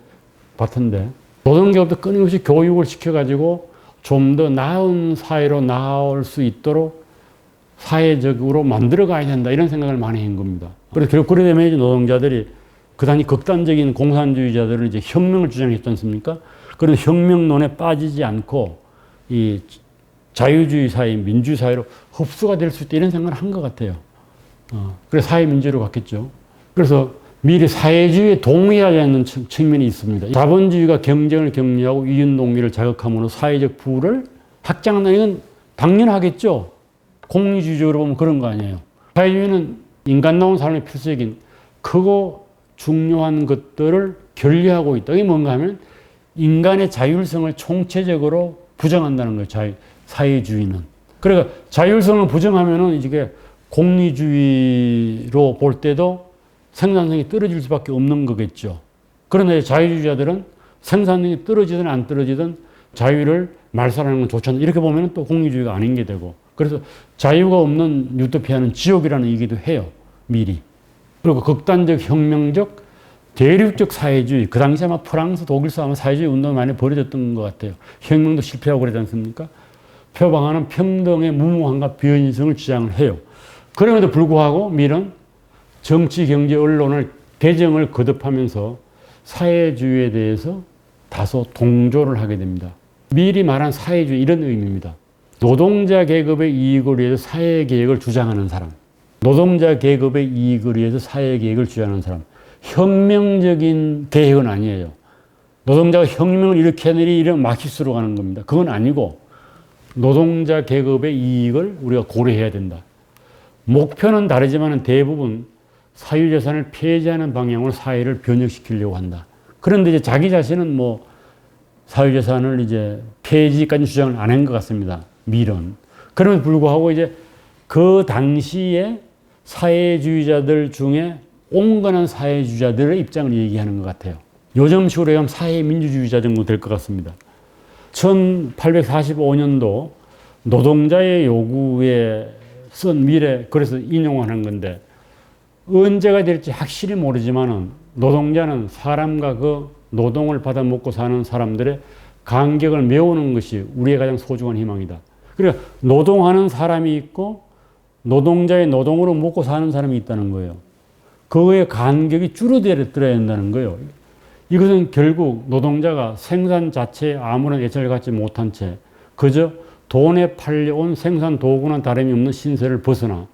봤던데, 노동계급도 끊임없이 교육을 시켜가지고 좀 더 나은 사회로 나올 수 있도록 사회적으로 만들어 가야 된다. 이런 생각을 많이 한 겁니다. 그래서 결국 그러려면 노동자들이 그다니 극단적인 공산주의자들은 이제 혁명을 주장했지 않습니까? 그런데 혁명론에 빠지지 않고 이 자유주의 사회, 민주주의 사회로 흡수가 될 수 있다. 이런 생각을 한 것 같아요. 그래서 사회민주로 갔겠죠. 그래서 미리 사회주의에 동의하지 않는 측면이 있습니다. 자본주의가 경쟁을 격려하고 이윤동기를 자극함으로 사회적 부를 확장한다는 건 당연하겠죠. 공리주의적으로 보면 그런 거 아니에요. 사회주의는 인간다운 삶의 필수적인 크고 중요한 것들을 결리하고 있다. 이게 뭔가 하면 인간의 자율성을 총체적으로 부정한다는 거예요. 사회주의는. 그러니까 자율성을 부정하면은 이게 공리주의로 볼 때도 생산성이 떨어질 수밖에 없는 거겠죠. 그러나 자유주의자들은 생산성이 떨어지든 안 떨어지든 자유를 말살하는 건 좋지 않다. 이렇게 보면 또 공리주의가 아닌 게 되고. 그래서 자유가 없는 유토피아는 지옥이라는 얘기도 해요. 미리. 그리고 극단적 혁명적 대륙적 사회주의. 그 당시 아마 프랑스, 독일서 아마 사회주의 운동이 많이 벌어졌던 것 같아요. 혁명도 실패하고 그러지 않습니까? 표방하는 평등의 무모함과 비현실성을 주장을 해요. 그럼에도 불구하고 밀은 정치, 경제, 언론을 개정을 거듭하면서 사회주의에 대해서 다소 동조를 하게 됩니다. 밀이 말한 사회주의 이런 의미입니다. 노동자 계급의 이익을 위해서 사회계획을 주장하는 사람. 노동자 계급의 이익을 위해서 사회계획을 주장하는 사람. 혁명적인 계획은 아니에요. 노동자가 혁명을 이렇게 하느니 이런 마키스로 가는 겁니다. 그건 아니고 노동자 계급의 이익을 우리가 고려해야 된다. 목표는 다르지만 대부분 사유재산을 폐지하는 방향으로 사회를 변혁시키려고 한다. 그런데 이제 자기 자신은 뭐 사유재산을 이제 폐지까지 주장을 안 한 것 같습니다. 밀은. 그럼에도 불구하고 이제 그 당시에 사회주의자들 중에 온건한 사회주의자들의 입장을 얘기하는 것 같아요. 요즘식으로 하면 사회민주주의자 정도 될 것 같습니다. 1845년도 노동자의 요구에 쓴 밀에 그래서 인용하는 건데 언제가 될지 확실히 모르지만은 노동자는 사람과 그 노동을 받아 먹고 사는 사람들의 간격을 메우는 것이 우리의 가장 소중한 희망이다. 그러니까 노동하는 사람이 있고 노동자의 노동으로 먹고 사는 사람이 있다는 거예요. 그거의 간격이 줄어들어야 된다는 거예요. 이것은 결국 노동자가 생산 자체에 아무런 애착을 갖지 못한 채 그저 돈에 팔려온 생산 도구나 다름이 없는 신세를 벗어나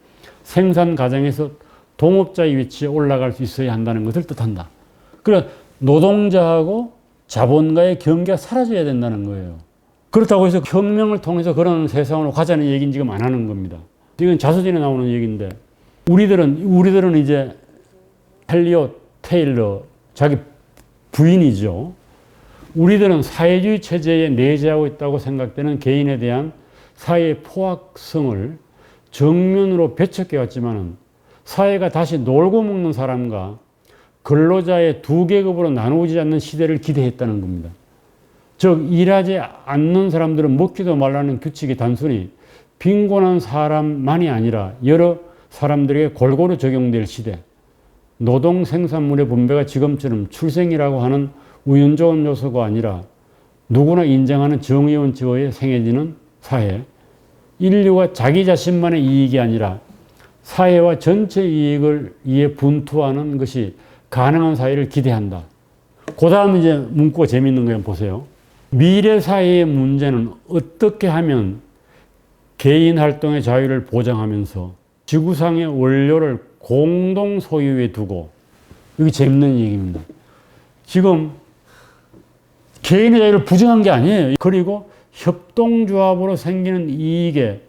생산 과정에서 동업자의 위치에 올라갈 수 있어야 한다는 것을 뜻한다. 그러니까 노동자하고 자본가의 경계가 사라져야 된다는 거예요. 그렇다고 해서 혁명을 통해서 그런 세상으로 가자는 얘기는 지금 안 하는 겁니다. 이건 자서전에 나오는 얘기인데 우리들은 이제 헬리엇 테일러 자기 부인이죠. 우리들은 사회주의 체제에 내재하고 있다고 생각되는 개인에 대한 사회의 포악성을 정면으로 배척해 왔지만은 사회가 다시 놀고 먹는 사람과 근로자의 두 계급으로 나누어지지 않는 시대를 기대했다는 겁니다. 즉 일하지 않는 사람들은 먹지도 말라는 규칙이 단순히 빈곤한 사람만이 아니라 여러 사람들에게 골고루 적용될 시대. 노동 생산물의 분배가 지금처럼 출생이라고 하는 우연 좋은 요소가 아니라 누구나 인정하는 정의원칙에 생겨지는 사회. 인류가 자기 자신만의 이익이 아니라 사회와 전체 이익을 위해 분투하는 것이 가능한 사회를 기대한다. 그 다음 이제 문구가 재밌는 거 한번 보세요. 미래 사회의 문제는 어떻게 하면 개인 활동의 자유를 보장하면서 지구상의 원료를 공동 소유에 두고, 이게 재밌는 얘기입니다. 지금 개인의 자유를 부정한 게 아니에요. 그리고 협동조합으로 생기는 이익에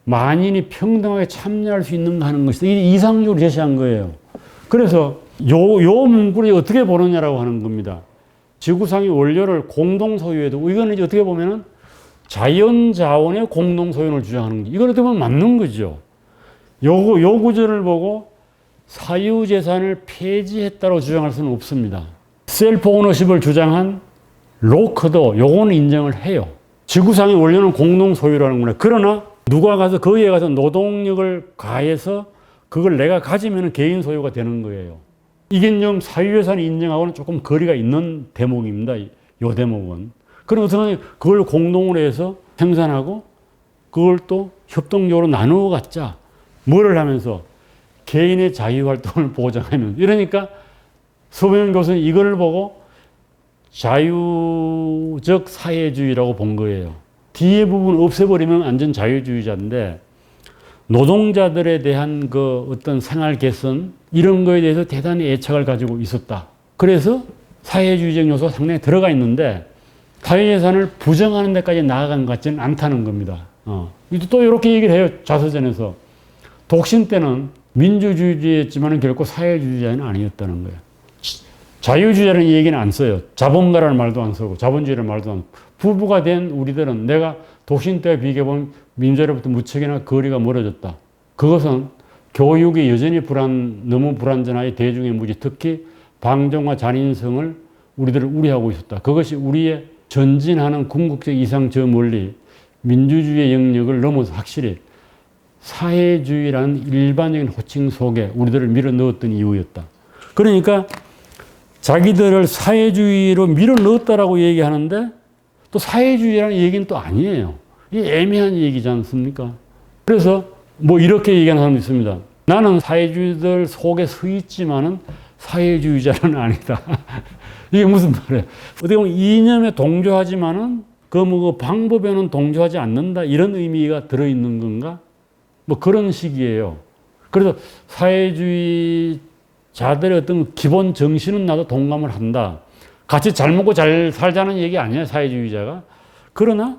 만인이 평등하게 참여할 수 있는가 하는 것이 이상적으로 제시한 거예요. 그래서 요 문구를 어떻게 보느냐라고 하는 겁니다. 지구상의 원료를 공동 소유해도 이거는 이제 어떻게 보면은 자연 자원의 공동 소유를 주장하는 거죠. 이걸 어떻게 보면 맞는 거죠. 요 구절을 보고 사유재산을 폐지했다고 주장할 수는 없습니다. 셀프 오너십을 주장한 로커도 요거는 인정을 해요. 지구상의 원료는 공동 소유라는구나. 그러나 누가 가서 거기에 가서 노동력을 가해서 그걸 내가 가지면 개인 소유가 되는 거예요. 이게 좀 사유재산을 인정하고는 조금 거리가 있는 대목입니다. 요 대목은. 그럼 어떻게 그걸 공동으로 해서 생산하고 그걸 또 협동적으로 나누어 갖자. 뭐를 하면서 개인의 자유활동을 보장하면. 이러니까 서부영 교수는 이걸 보고 자유적 사회주의라고 본 거예요. 뒤에 부분 없애버리면 완전 자유주의자인데 노동자들에 대한 그 어떤 생활 개선 이런 거에 대해서 대단히 애착을 가지고 있었다. 그래서 사회주의적 요소가 상당히 들어가 있는데 사회재산을 부정하는 데까지 나아간 것 같지는 않다는 겁니다. 또 이렇게 얘기를 해요. 자서전에서. 독신 때는 민주주의였지만 결코 사회주의자는 아니었다는 거예요. 자유주의자라는 얘기는 안 써요. 자본가라는 말도 안 쓰고 자본주의라는 말도 안 쓰고. 부부가 된 우리들은 내가 독신 때와 비교해보면 민주로부터 무척이나 거리가 멀어졌다. 그것은 교육이 여전히 너무 불완전하여 대중의 무지, 특히 방종과 잔인성을 우리들을 우려하고 있었다. 그것이 우리의 전진하는 궁극적 이상 저 멀리 민주주의의 영역을 넘어서 확실히 사회주의라는 일반적인 호칭 속에 우리들을 밀어 넣었던 이유였다. 그러니까 자기들을 사회주의로 밀어 넣었다라고 얘기하는데 또 사회주의라는 얘기는 또 아니에요. 이게 애매한 얘기지 않습니까? 그래서 뭐 이렇게 얘기하는 사람도 있습니다. 나는 사회주의들 속에 서 있지만은 사회주의자는 아니다. 이게 무슨 말이에요? 어떻게 보면 이념에 동조하지만은 그 방법에는 동조하지 않는다. 이런 의미가 들어있는 건가? 뭐 그런 식이에요. 그래서 사회주의자들의 어떤 기본 정신은 나도 동감을 한다. 같이 잘 먹고 잘 살자는 얘기 아니에요, 사회주의자가. 그러나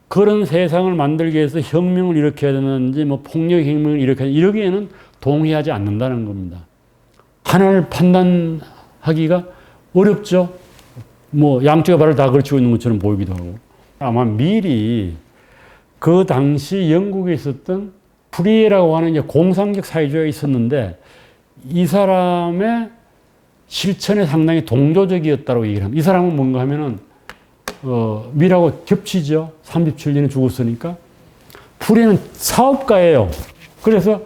그런 세상을 만들기 위해서 혁명을 일으켜야 되는지 뭐 폭력혁명을 일으켜야 되는지 이러기에는 동의하지 않는다는 겁니다. 하나를 판단하기가 어렵죠. 뭐 양쪽의 발을 다 걸치고 있는 것처럼 보이기도 하고. 아마 미리 그 당시 영국에 있었던 프리에라고 하는 이제 공상적 사회주의가 있었는데 이 사람의 실천에 상당히 동조적이었다고 얘기를 합니다. 이 사람은 뭔가 하면은 미라고 겹치죠. 37년에 죽었으니까. 프리에는 사업가예요. 그래서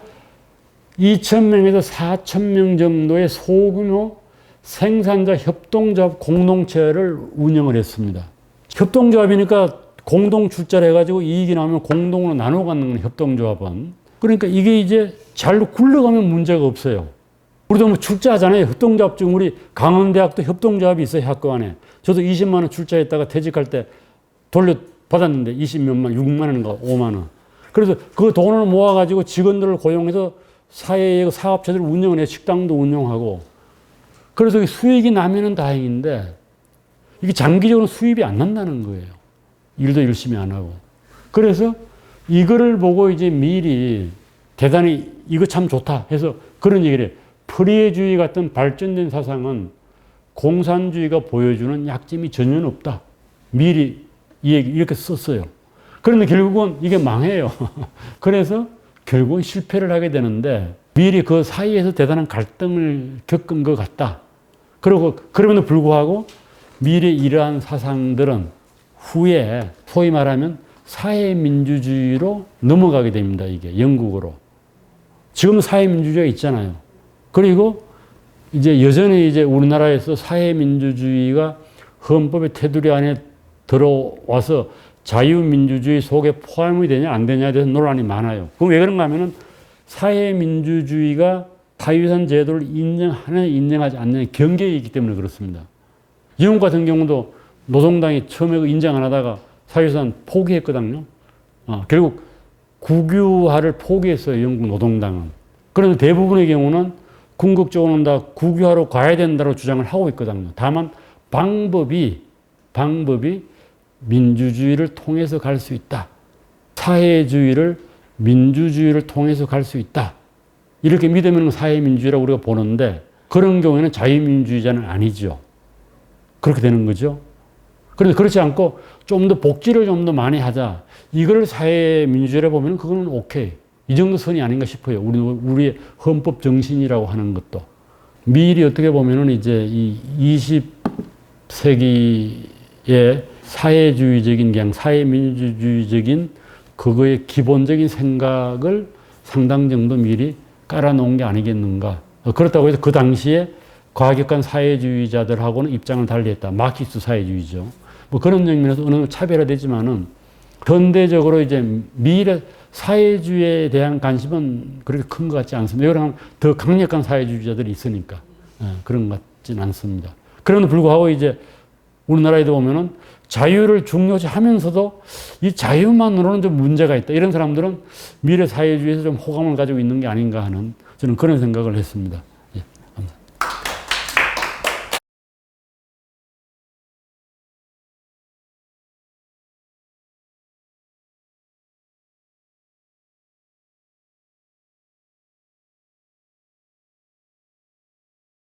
2,000명에서 4,000명 정도의 소규모 생산자 협동조합 공동체를 운영을 했습니다. 협동조합이니까 공동 출자를 해가지고 이익이 나오면 공동으로 나눠 갖는 건 협동조합은. 그러니까 이게 이제 잘 굴러가면 문제가 없어요. 우리도 뭐 출자하잖아요. 협동조합 중 우리 강원대학도 협동조합이 있어요. 학교 안에. 저도 20만 원 출자했다가 퇴직할 때 돌려받았는데 20몇만, 6만 원인가 5만 원. 그래서 그 돈을 모아가지고 직원들을 고용해서 사회의 사업체들을 운영을 해요. 식당도 운영하고. 그래서 수익이 나면은 다행인데 이게 장기적으로 수입이 안 난다는 거예요. 일도 열심히 안 하고. 그래서 이거를 보고 이제 미리 대단히 이거 참 좋다 해서 그런 얘기를 해요. 프리에주의 같은 발전된 사상은 공산주의가 보여주는 약점이 전혀 없다. 미리 이 얘기 이렇게 썼어요. 그런데 결국은 이게 망해요. 그래서 결국은 실패를 하게 되는데 미리 그 사이에서 대단한 갈등을 겪은 것 같다. 그리고 그럼에도 불구하고 미리 이러한 사상들은 후에 소위 말하면 사회민주주의로 넘어가게 됩니다. 이게 영국으로. 지금 사회민주주의가 있잖아요. 그리고 이제 여전히 이제 우리나라에서 사회민주주의가 헌법의 테두리 안에 들어와서 자유민주주의 속에 포함이 되냐 안 되냐에 대해서 논란이 많아요. 그럼 왜 그런가 하면은 사회민주주의가 사유재산 제도를 인정하느냐 인정하지 않느냐 경계에 있기 때문에 그렇습니다. 영국 같은 경우도 노동당이 처음에 인정 안 하다가 사유재산 포기했거든요. 결국 국유화를 포기했어요. 영국 노동당은. 그런데 대부분의 경우는 궁극적으로는 다 국유화로 가야 된다고 주장을 하고 있거든요. 다만 방법이 방법이 민주주의를 통해서 갈 수 있다. 사회주의를 민주주의를 통해서 갈 수 있다. 이렇게 믿으면 사회민주주의라고 우리가 보는데 그런 경우에는 자유민주주의자는 아니죠. 그렇게 되는 거죠. 그런데 그렇지 않고 좀 더 복지를 좀 더 많이 하자. 이걸 사회민주주의라 보면 그거는 오케이. 이 정도 선이 아닌가 싶어요. 우리의 헌법 정신이라고 하는 것도. 미일이 어떻게 보면은 이제 이 20세기의 사회주의적인 그냥 사회민주주의적인 그거의 기본적인 생각을 상당 정도 미리 깔아놓은 게 아니겠는가. 그렇다고 해서 그 당시에 과격한 사회주의자들하고는 입장을 달리했다. 마키스 사회주의죠. 뭐 그런 측면에서 어느 정도 차별화되지만은 현대적으로 이제 미일의 사회주의에 대한 관심은 그렇게 큰 것 같지 않습니다. 왜냐하면 더 강력한 사회주의자들이 있으니까. 그런 것 같지는 않습니다. 그럼에도 불구하고 이제 우리나라에도 보면은 자유를 중요시 하면서도 이 자유만으로는 좀 문제가 있다. 이런 사람들은 미래 사회주의에서 좀 호감을 가지고 있는 게 아닌가 하는 저는 그런 생각을 했습니다.